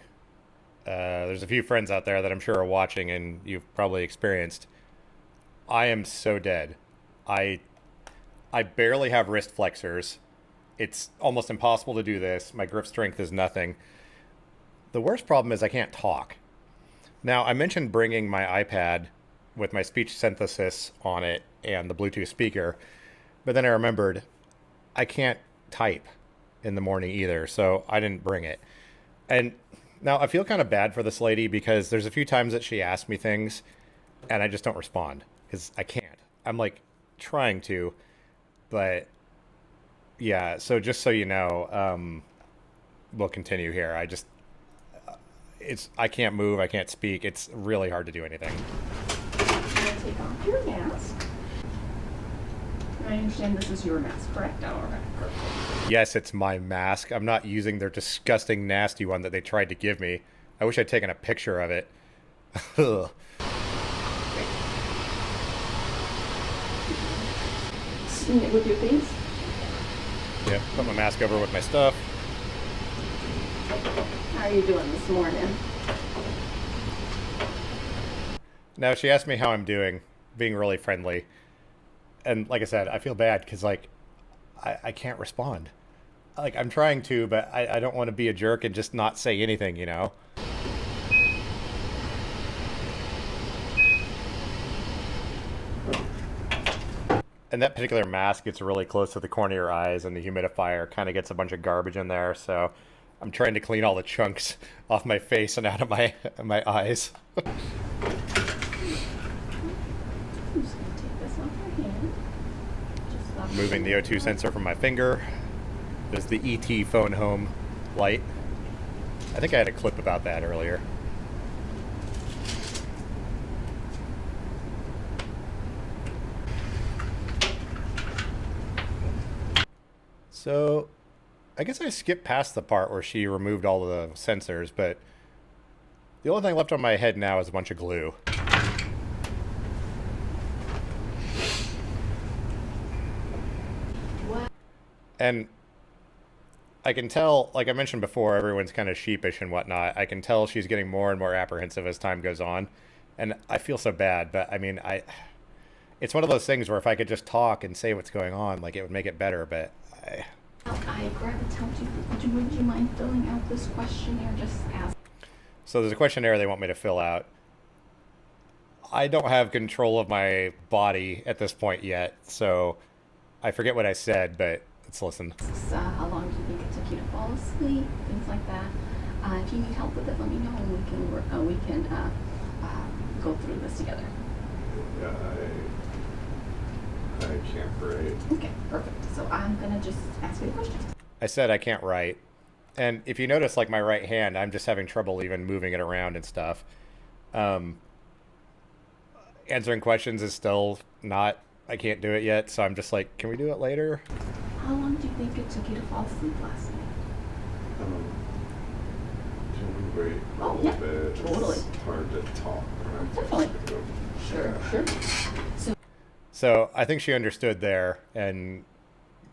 there's a few friends out there that I'm sure are watching and you've probably experienced. I am so dead. I barely have wrist flexors. It's almost impossible to do this. My grip strength is nothing. The worst problem is I can't talk. Now, I mentioned bringing my iPad with my speech synthesis on it and the Bluetooth speaker, but then I remembered I can't type in the morning either, so I didn't bring it. And now I feel kind of bad for this lady because there's a few times that she asks me things and I just don't respond because I can't. I'm like trying to, but yeah, so just so you know, we'll continue here. I can't move, I can't speak. It's really hard to do anything. I'm going to take off your mask. I understand this is your mask, correct? All right, perfect. Yes, it's my mask. I'm not using their disgusting, nasty one that they tried to give me. I wish I'd taken a picture of it. Smear it with your face. Yeah, put my mask over with my stuff. How are you doing this morning? Now, she asked me how I'm doing, being really friendly. And like I said, I feel bad because, like, I can't respond. Like, I'm trying to, but I don't want to be a jerk and just not say anything, you know? And that particular mask gets really close to the corner of your eyes, and the humidifier kind of gets a bunch of garbage in there, so I'm trying to clean all the chunks off my face and out of my eyes. Moving the O2 sensor from my finger. There's the ET phone home light. I think I had a clip about that earlier. So, I guess I skipped past the part where she removed all the sensors, but the only thing left on my head now is a bunch of glue. And I can tell, like I mentioned before, everyone's kind of sheepish and whatnot. I can tell she's getting more and more apprehensive as time goes on. And I feel so bad, but I mean, it's one of those things where if I could just talk and say what's going on, like it would make it better, but I grabbed it. Would you mind filling out this questionnaire? Just ask. So there's a questionnaire they want me to fill out. I don't have control of my body at this point yet, so I forget what I said, but let's listen. How long do you think it took you to fall asleep? Things like that. If you need help with it, let me know, and we can go through this together. Yeah, I can't write. Okay, perfect. So I'm gonna just ask you the questions. I said I can't write. And if you notice, like, my right hand, I'm just having trouble even moving it around and stuff. Answering questions is still not, I can't do it yet, so I'm just like, can we do it later? How long do you think it took you to fall asleep last night? Can we wait a Oh, little yeah, bit? totally. It's hard to talk. Right? Definitely. Sure. So I think she understood there, and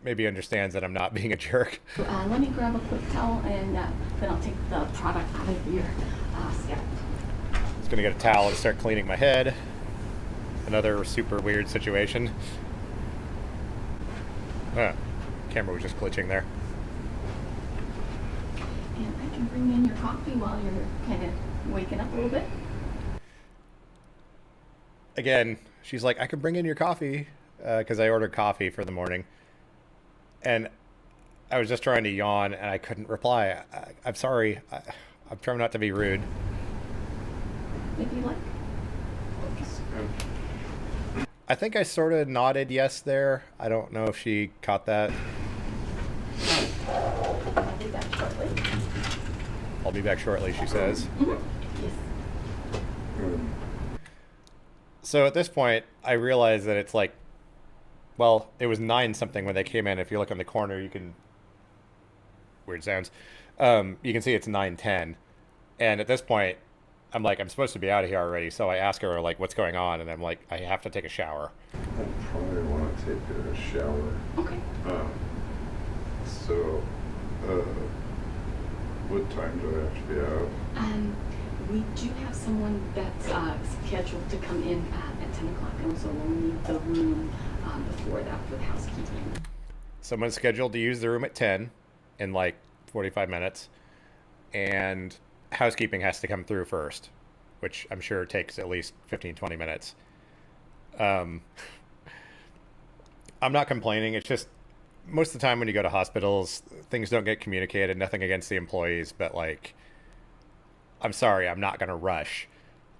maybe understands that I'm not being a jerk. Let me grab a quick towel, and then I'll take the product out of your scalp. Just gonna get a towel and start cleaning my head. Another super weird situation. Camera was just glitching there. And I can bring in your coffee while you're kind of waking up a little bit. Again, she's like, I can bring in your coffee, because I ordered coffee for the morning. And I was just trying to yawn, and I couldn't reply. I'm sorry. I'm trying not to be rude. If you like. I think I sort of nodded yes there. I don't know if she caught that. I'll be back shortly. I'll be back shortly, she says. Yes. So at this point, I realized that it's like, well, it was 9 something when they came in. If you look on the corner, you can, weird sounds. You can see it's 9:10. And at this point, I'm like, I'm supposed to be out of here already. So I ask her, like, what's going on? And I'm like, I have to take a shower. I probably want to take a shower. Okay. So, what time do I have to be out? We do have someone that's scheduled to come in at 10 o'clock, and so we'll need the room before that for the housekeeping. Someone's scheduled to use the room at 10 in like 45 minutes. And housekeeping has to come through first, which I'm sure takes at least 15-20 minutes. I'm not complaining. It's just most of the time when you go to hospitals, things don't get communicated. Nothing against the employees, but like, I'm sorry, I'm not going to rush.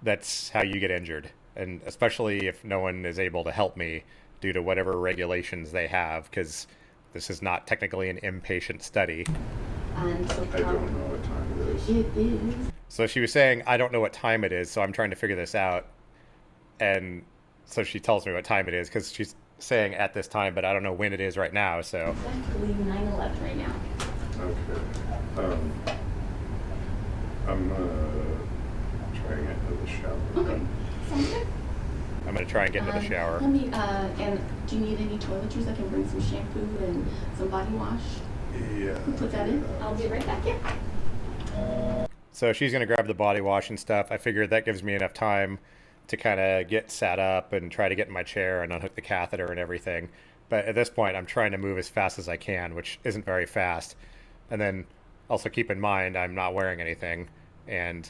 That's how you get injured. And especially if no one is able to help me due to whatever regulations they have, because this is not technically an inpatient study. And so I don't know what time it is. it is. So she was saying, I don't know what time it is, so I'm trying to figure this out. And so she tells me what time it is, because she's saying at this time, but I don't know when it is right now, so. Exactly 9:11 right now. Okay. I'm try and get into the shower. Okay. Sounds good. I'm going to try and get into the shower. Let me, and do you need any toiletries? I can bring some shampoo and some body wash. Yeah. Put that in. I'll be right back. Yeah. So she's going to grab the body wash and stuff. I figured that gives me enough time to kind of get sat up and try to get in my chair and unhook the catheter and everything. But at this point, I'm trying to move as fast as I can, which isn't very fast. And then also keep in mind, I'm not wearing anything. And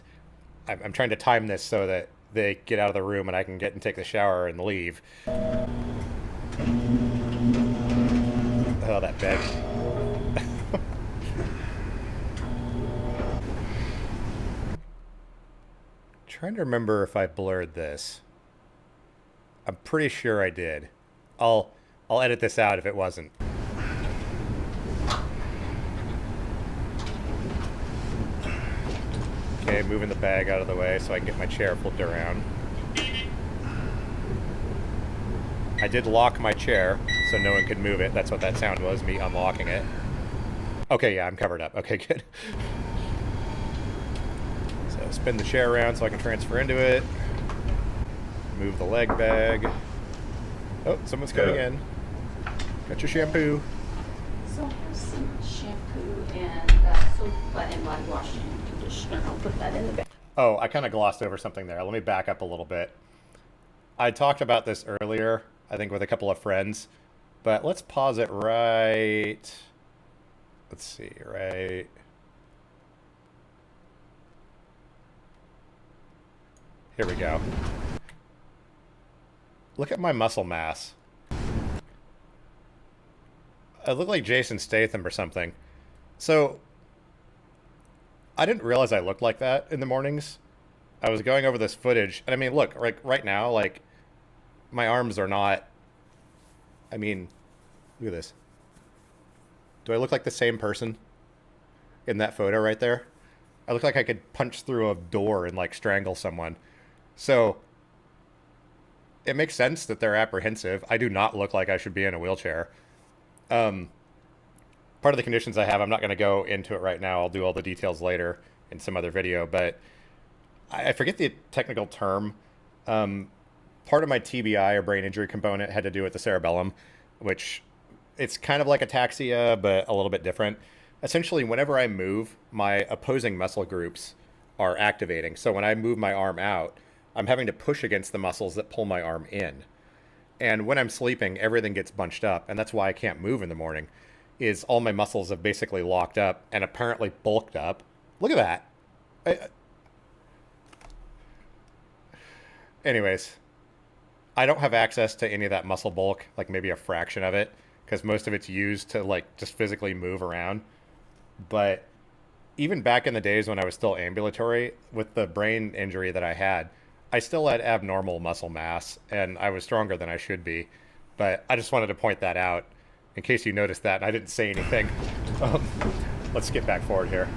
I'm trying to time this so that they get out of the room and I can get and take the shower and leave. Oh, that bed. Trying to remember if I blurred this. I'm pretty sure I did. I'll edit this out if it wasn't. Okay, moving the bag out of the way so I can get my chair flipped around. I did lock my chair so no one could move it. That's what that sound was, me unlocking it. Okay, yeah, I'm covered up. Okay, good. So spin the chair around so I can transfer into it. Move the leg bag. Oh, someone's coming in. Got your shampoo. So I have some shampoo and soap and body wash and conditioner. I'll put that in the bag. Oh, I kind of glossed over something there. Let me back up a little bit. I talked about this earlier, I think with a couple of friends, but let's pause it right. Let's see, right. Here we go. Look at my muscle mass. I look like Jason Statham or something. So, I didn't realize I looked like that in the mornings. I was going over this footage, and I mean, look, right now, like, my arms are not, I mean, look at this. Do I look like the same person in that photo right there? I look like I could punch through a door and like strangle someone. So it makes sense that they're apprehensive. I do not look like I should be in a wheelchair. Part of the conditions I have, I'm not going to go into it right now. I'll do all the details later in some other video, but I forget the technical term. Part of my TBI or brain injury component had to do with the cerebellum, which it's kind of like ataxia, but a little bit different. Essentially, whenever I move, my opposing muscle groups are activating. So when I move my arm out, I'm having to push against the muscles that pull my arm in. And when I'm sleeping, everything gets bunched up, and that's why I can't move in the morning, is all my muscles have basically locked up and apparently bulked up. Look at that. Anyways, I don't have access to any of that muscle bulk, like maybe a fraction of it, because most of it's used to like just physically move around. But even back in the days when I was still ambulatory, with the brain injury that I had, I still had abnormal muscle mass, and I was stronger than I should be. But I just wanted to point that out in case you noticed that and I didn't say anything. Let's skip back forward here.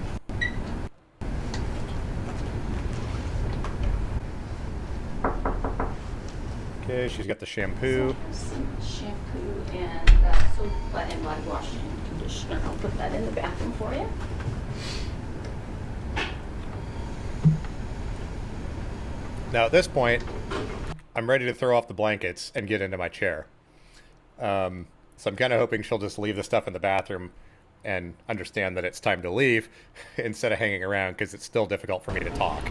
Okay, she's got the shampoo. Some shampoo and soap and body wash and conditioner. I'll put that in the bathroom for you. Now at this point, I'm ready to throw off the blankets and get into my chair. So I'm kind of hoping she'll just leave the stuff in the bathroom and understand that it's time to leave instead of hanging around, because it's still difficult for me to talk.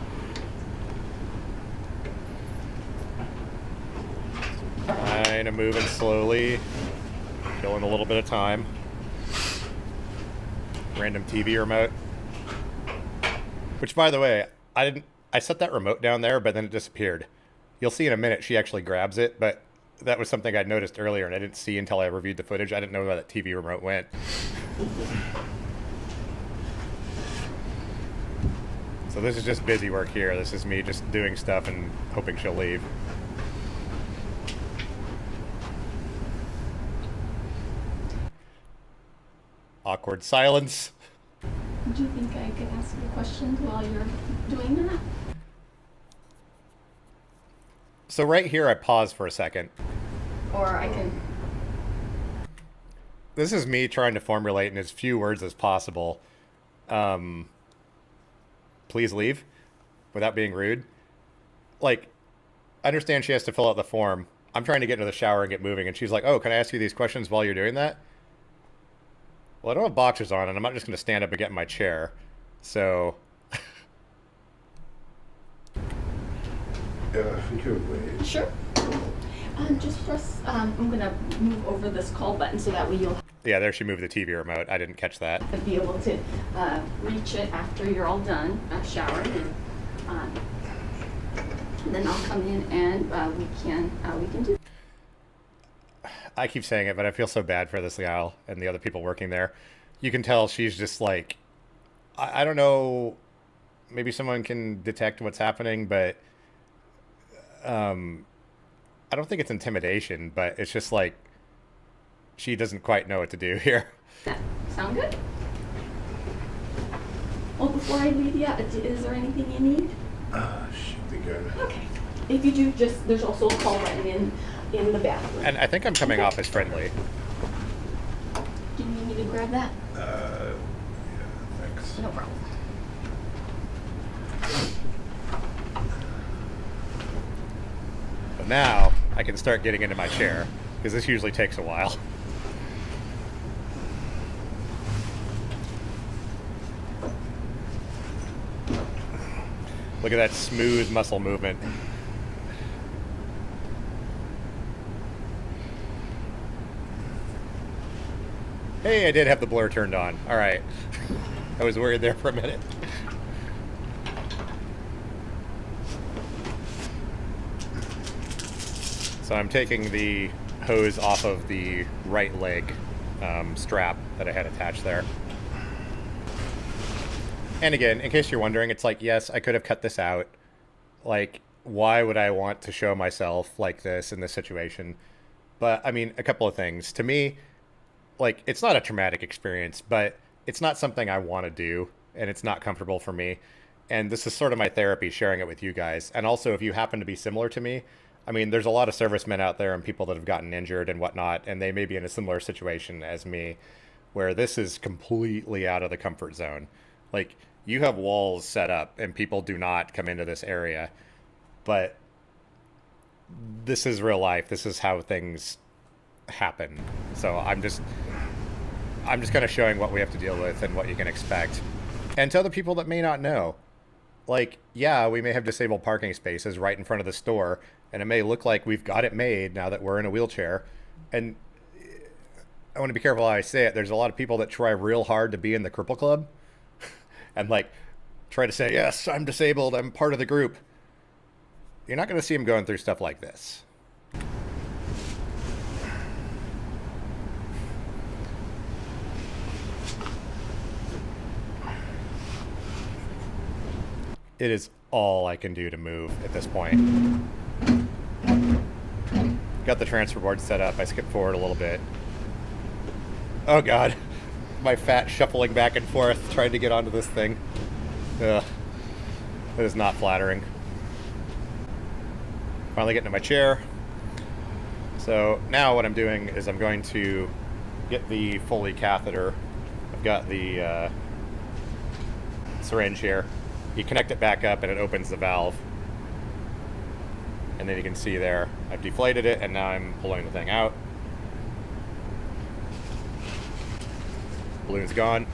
Kind of moving slowly, killing a little bit of time. Random TV remote. Which, by the way, I set that remote down there, but then it disappeared. You'll see in a minute she actually grabs it, but that was something I'd noticed earlier and I didn't see until I reviewed the footage. I didn't know where that TV remote went. So this is just busy work here. This is me just doing stuff and hoping she'll leave. Awkward silence. Do you think I could ask you questions while you're doing that? So right here, I pause for a second. Or I can... This is me trying to formulate in as few words as possible. Please leave, without being rude. Like, I understand she has to fill out the form. I'm trying to get into the shower and get moving, and she's like, oh, can I ask you these questions while you're doing that? Well, I don't have boxers on, and I'm not just going to stand up and get in my chair. So... Yeah, if you could wait. Sure. Just press, I'm gonna move over this call button so that way you'll Yeah, there she moved the TV remote. I didn't catch that. be able to reach it after you're all done showering, and then I'll come in and we can do. I keep saying it, but I feel so bad for this gal and the other people working there. You can tell she's just like, I don't know, maybe someone can detect what's happening, but I don't think it's intimidation, but it's just like she doesn't quite know what to do here. Sound good? Well, before I leave you, is there anything you need? Should be good. Okay. If you do, just there's also a call button in the bathroom. And I think I'm coming off as friendly. Do you need me to grab that? Yeah, thanks. No problem. But now I can start getting into my chair, because this usually takes a while. Look at that smooth muscle movement. Hey, I did have the blur turned on. All right. I was worried there for a minute. So I'm taking the hose off of the right leg strap that I had attached there. And again, in case you're wondering, it's like, yes, I could have cut this out. Like, why would I want to show myself like this in this situation? But, I mean, a couple of things. To me, like, it's not a traumatic experience, but it's not something I want to do, and it's not comfortable for me. And this is sort of my therapy, sharing it with you guys. And also, if you happen to be similar to me, I mean, there's a lot of servicemen out there and people that have gotten injured and whatnot, and they may be in a similar situation as me, where this is completely out of the comfort zone. Like, you have walls set up, and people do not come into this area. But this is real life. This is how things happen. So I'm just kind of showing what we have to deal with and what you can expect. And to other people that may not know, like, yeah, we may have disabled parking spaces right in front of the store, and it may look like we've got it made now that we're in a wheelchair. And I want to be careful how I say it. There's a lot of people that try real hard to be in the Cripple Club and, like, try to say, yes, I'm disabled, I'm part of the group. You're not going to see them going through stuff like this. It is all I can do to move at this point. Got the transfer board set up. I skipped forward a little bit. Oh God. My fat shuffling back and forth trying to get onto this thing. Ugh. That is not flattering. Finally getting to my chair. So now what I'm doing is I'm going to get the Foley catheter. I've got the syringe here. You connect it back up and it opens the valve. And then you can see there, I've deflated it and now I'm pulling the thing out. Balloon's gone.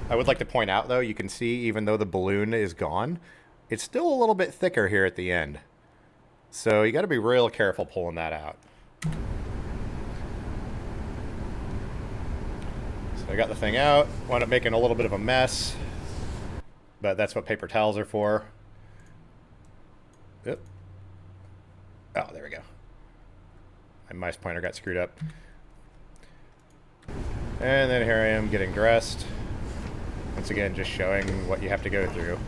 I would like to point out though, you can see even though the balloon is gone, it's still a little bit thicker here at the end. So you got to be real careful pulling that out. So I got the thing out, wound up making a little bit of a mess, but that's what paper towels are for. Oop. Oh, there we go. My mouse pointer got screwed up. And then here I am getting dressed. Once again, just showing what you have to go through.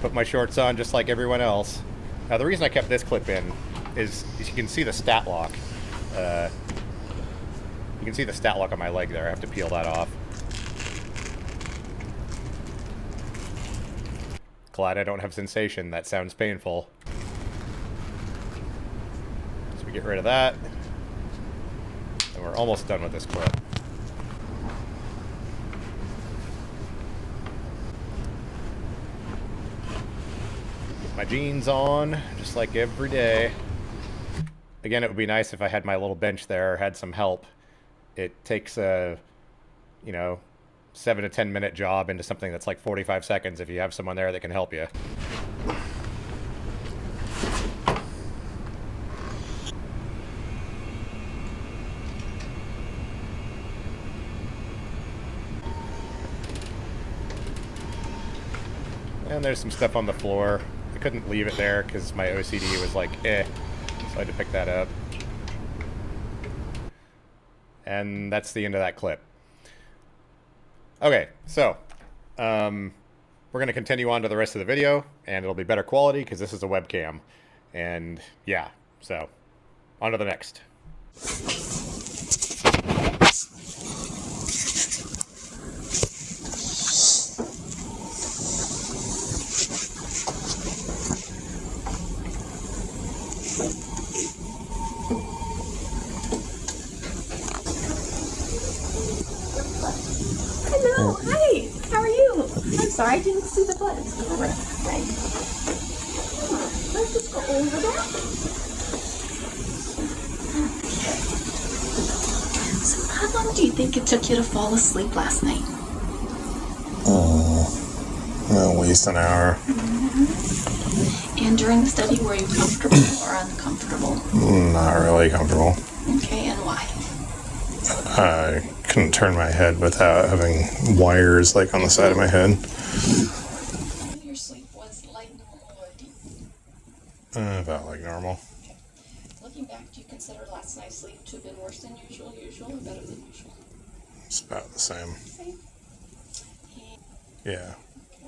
Put my shorts on just like everyone else. Now the reason I kept this clip in is you can see the stat lock. You can see the stat lock on my leg there. I have to peel that off. Glad I don't have sensation. That sounds painful. So we get rid of that. And we're almost done with this clip. My jeans on, just like every day. Again, it would be nice if I had my little bench there or had some help. It takes a, 7 to 10 minute job into something that's like 45 seconds if you have someone there that can help you. And there's some stuff on the floor. I couldn't leave it there because my OCD was like, so I had to pick that up. And that's the end of that clip. Okay, so we're going to continue on to the rest of the video, and it'll be better quality because this is a webcam. And yeah, so on to the next. Hello, hi, how are you? I'm sorry, I didn't see the buttons. All right. Let's just go over that. So how long do you think it took you to fall asleep last night? At least an hour. Mm-hmm. And during the study, were you comfortable or uncomfortable? Not really comfortable. Okay, and why? I couldn't turn my head without having wires like on the side of my head. Your sleep was light, normal, or deep? About like normal. Okay. Looking back, do you consider last night's sleep to have been worse than usual, or better than usual? It's about the same. Same. Yeah. Okay.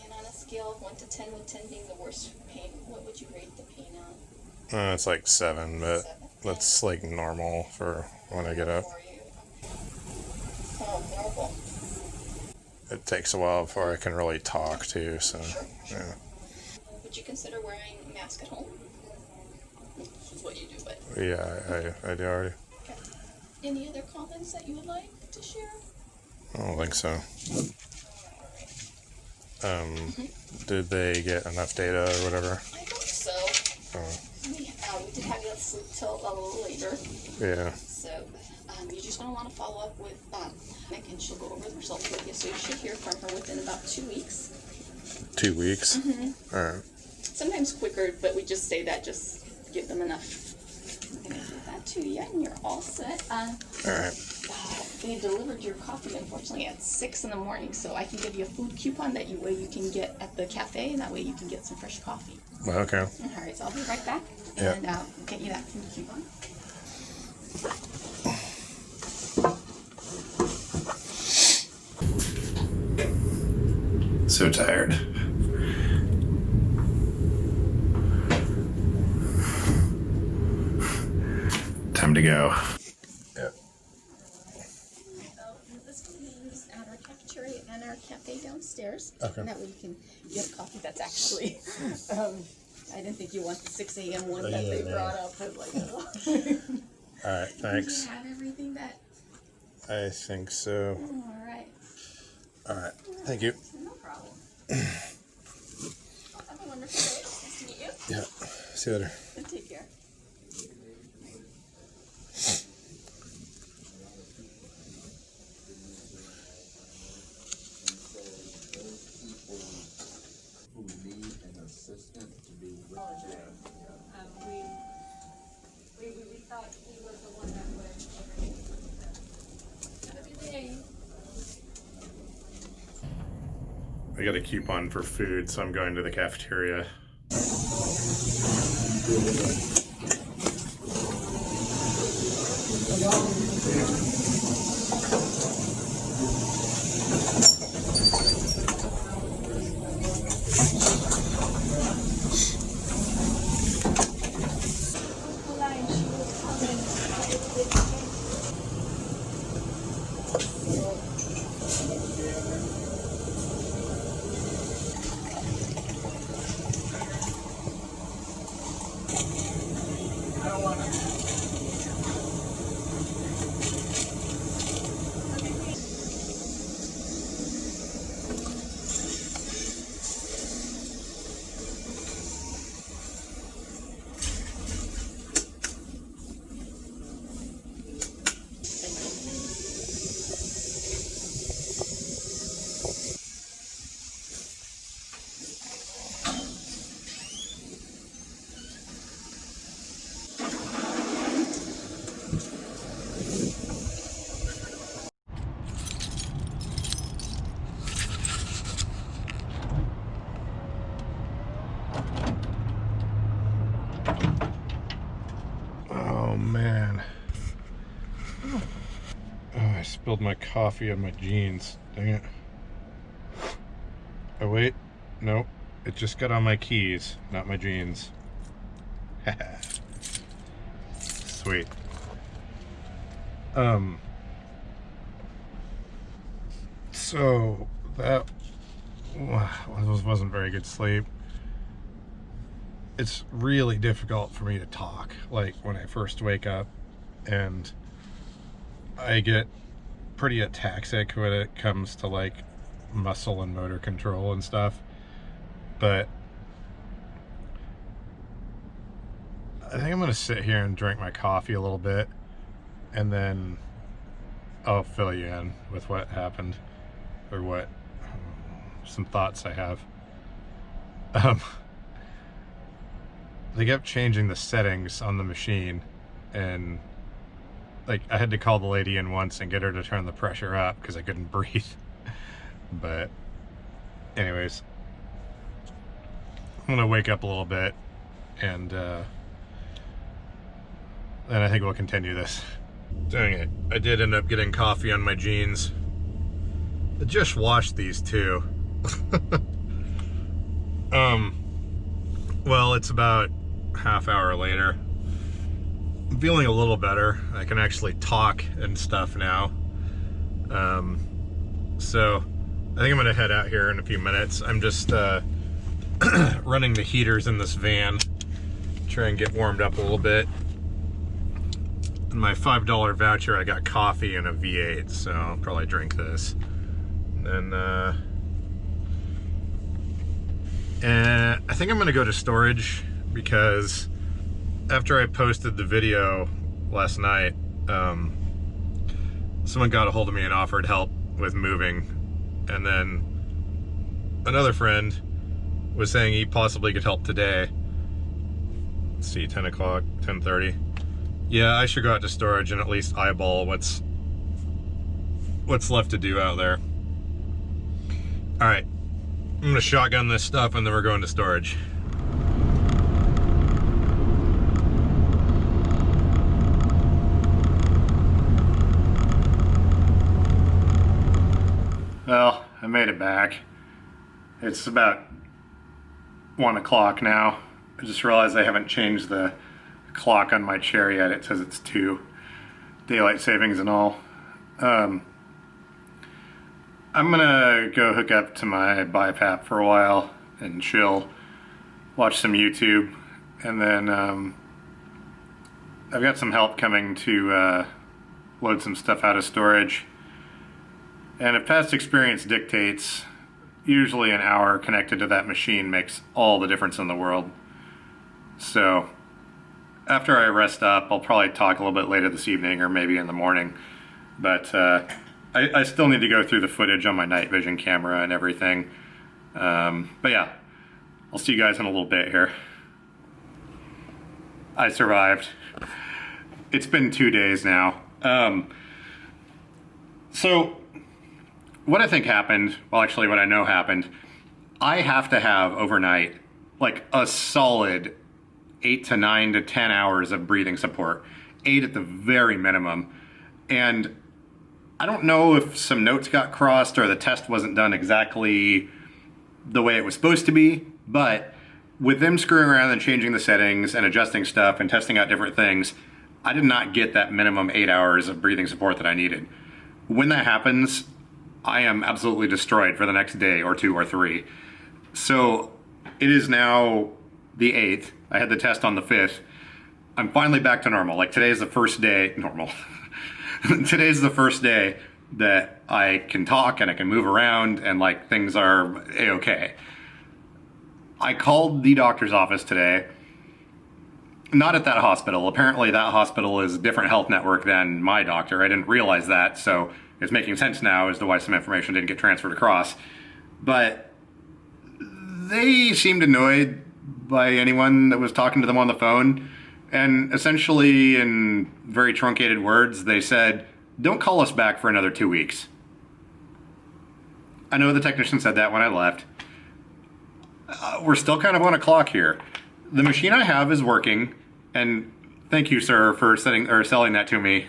And on a scale of 1 to 10, with 10 being the worst pain, what would you rate the pain on? It's like 7, but that's like normal for when I get up. For you. it takes a while before I can really talk too, so yeah. Would you consider wearing a mask at home? This is what you do, but... Yeah, I do already. Okay. Any other comments that you would like to share? I don't think so. Did they get enough data or whatever? I hope so. We did have you sleep till a little later. Yeah. So you're just going to want to follow up with Nick, and she'll go over the results with you. So you should hear from her within about 2 weeks. 2 weeks? Mm-hmm. All right. Sometimes quicker, but we just say that just give them enough. I'm going to give that to you, and you're all set. All right. They delivered your coffee, unfortunately, at 6 in the morning, so I can give you a food coupon that you can get at the cafe, and that way you can get some fresh coffee. Okay. All right, so I'll be right back, Yeah. and get you that food coupon. So tired. Time to go. Yeah. This means at our cafeteria and our cafe downstairs. Okay. And that way you can get a coffee that's actually, I didn't think you want the 6 a.m. one that they brought up. I was like, oh. All right, thanks. Do you have everything that? I think so. All right. All right, thank you. No problem. Have a wonderful day. Nice to meet you. Yeah, see you later. Take care. We thought he was the one that would. Have a good day. I got a coupon for food, so I'm going to the cafeteria. Oh man. Oh, I spilled my coffee on my jeans. Dang it. Oh wait, nope. It just got on my keys, not my jeans. Sweet. So that wasn't very good sleep. It's really difficult for me to talk, like when I first wake up, and I get pretty ataxic when it comes to like muscle and motor control and stuff. But I think I'm gonna sit here and drink my coffee a little bit, and then I'll fill you in with what happened, or what some thoughts I have. They kept changing the settings on the machine, and like I had to call the lady in once and get her to turn the pressure up because I couldn't breathe. But anyways, I'm gonna wake up a little bit, and then I think we'll continue this. Dang it, I did end up getting coffee on my jeans. I just washed these too. Well, it's about half hour later. I'm feeling a little better. I can actually talk and stuff now. So I think I'm gonna head out here in a few minutes. I'm just running the heaters in this van, try and get warmed up a little bit. In my $5 voucher, I got coffee and a V8, so I'll probably drink this. And I think I'm gonna go to storage because after I posted the video last night, someone got a hold of me and offered help with moving. And then another friend was saying he possibly could help today. Let's see, 10 o'clock, 10:30. Yeah, I should go out to storage and at least eyeball what's left to do out there. All right, I'm gonna shotgun this stuff and then we're going to storage. Well, I made it back. It's about 1 o'clock now. I just realized I haven't changed the clock on my chair yet. It says it's 2, daylight savings and all. I'm gonna go hook up to my BiPAP for a while and chill, watch some YouTube, and then I've got some help coming to load some stuff out of storage. And if past experience dictates, usually an hour connected to that machine makes all the difference in the world. So after I rest up, I'll probably talk a little bit later this evening or maybe in the morning. But I still need to go through the footage on my night vision camera and everything. But yeah, I'll see you guys in a little bit here. I survived. It's been 2 days now. So what I think happened, well actually what I know happened, I have to have overnight like a solid 8 to 9 to 10 hours of breathing support, 8 at the very minimum. And I don't know if some notes got crossed or the test wasn't done exactly the way it was supposed to be, but with them screwing around and changing the settings and adjusting stuff and testing out different things, I did not get that minimum 8 hours of breathing support that I needed. When that happens, I am absolutely destroyed for the next day or 2 or 3. So it is now the 8th. I had the test on the 5th. I'm finally back to normal. Like today is the first day, normal. Today's the first day that I can talk and I can move around and like things are a-okay. I called the doctor's office today. Not at that hospital. Apparently that hospital is a different health network than my doctor. I didn't realize that, so it's making sense now as to why some information didn't get transferred across. But they seemed annoyed by anyone that was talking to them on the phone. And essentially, in very truncated words, they said, don't call us back for another 2 weeks. I know the technician said that when I left. We're still kind of on a clock here. The machine I have is working, and thank you, sir, for selling that to me.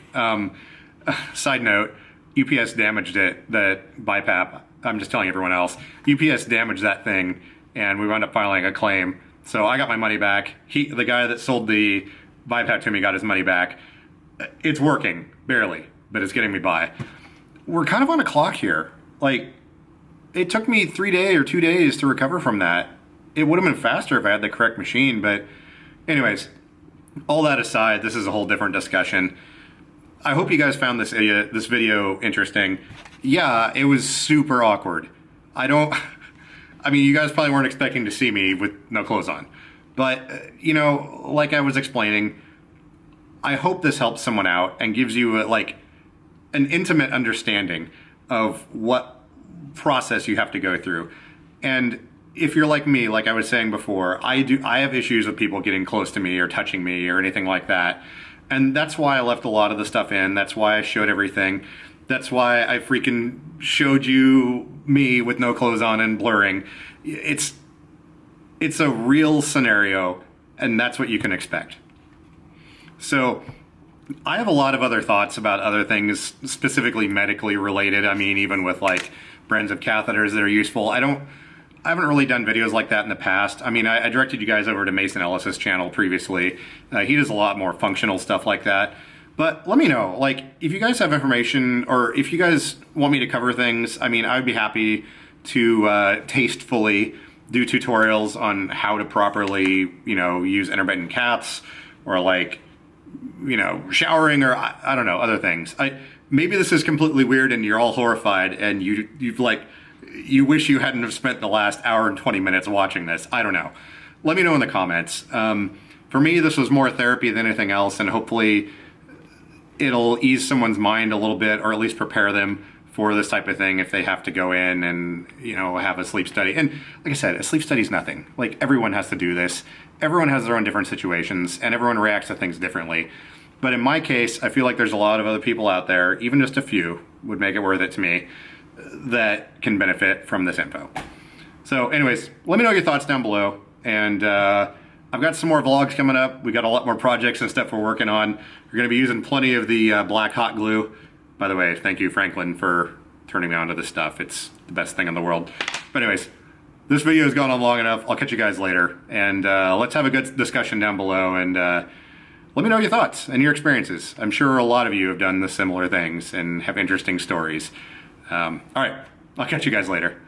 Side note, UPS damaged it, that BiPAP. I'm just telling everyone else. UPS damaged that thing, and we wound up filing a claim. So I got my money back. The guy that sold the BiPAP to me got his money back. It's working, barely, but it's getting me by. We're kind of on a clock here. Like, it took me 3 days or 2 days to recover from that. It would have been faster if I had the correct machine, but anyways, all that aside, this is a whole different discussion. I hope you guys found this video interesting. Yeah, it was super awkward. I mean, you guys probably weren't expecting to see me with no clothes on. But, you know, like I was explaining, I hope this helps someone out and gives you an intimate understanding of what process you have to go through. And if you're like me, like I was saying before, I have issues with people getting close to me or touching me or anything like that. And that's why I left a lot of the stuff in. That's why I showed everything. That's why I freaking showed you me with no clothes on and blurring. It's a real scenario, and that's what you can expect. So I have a lot of other thoughts about other things, specifically medically related. I mean, even with like brands of catheters that are useful. I haven't really done videos like that in the past. I mean, I directed you guys over to Mason Ellis's channel previously. He does a lot more functional stuff like that. But let me know, like, if you guys have information or if you guys want me to cover things, I mean, I would be happy to tastefully do tutorials on how to properly, you know, use intermittent caths or like, you know, showering or I don't know, other things. Maybe this is completely weird and you're all horrified and you wish you hadn't have spent the last hour and 20 minutes watching this. I don't know. Let me know in the comments. For me, this was more therapy than anything else, and hopefully it'll ease someone's mind a little bit, or at least prepare them for this type of thing if they have to go in and, you know, have a sleep study. And like I said, a sleep study is nothing. Like, everyone has to do this. Everyone has their own different situations, and everyone reacts to things differently. But in my case, I feel like there's a lot of other people out there, even just a few would make it worth it to me, that can benefit from this info. So anyways, let me know your thoughts down below. And I've got some more vlogs coming up. We got a lot more projects and stuff we're working on. We're gonna be using plenty of the black hot glue. By the way, thank you, Franklin, for turning me on to this stuff. It's the best thing in the world. But anyways, this video has gone on long enough. I'll catch you guys later. And let's have a good discussion down below. And let me know your thoughts and your experiences. I'm sure a lot of you have done the similar things and have interesting stories. All right, I'll catch you guys later.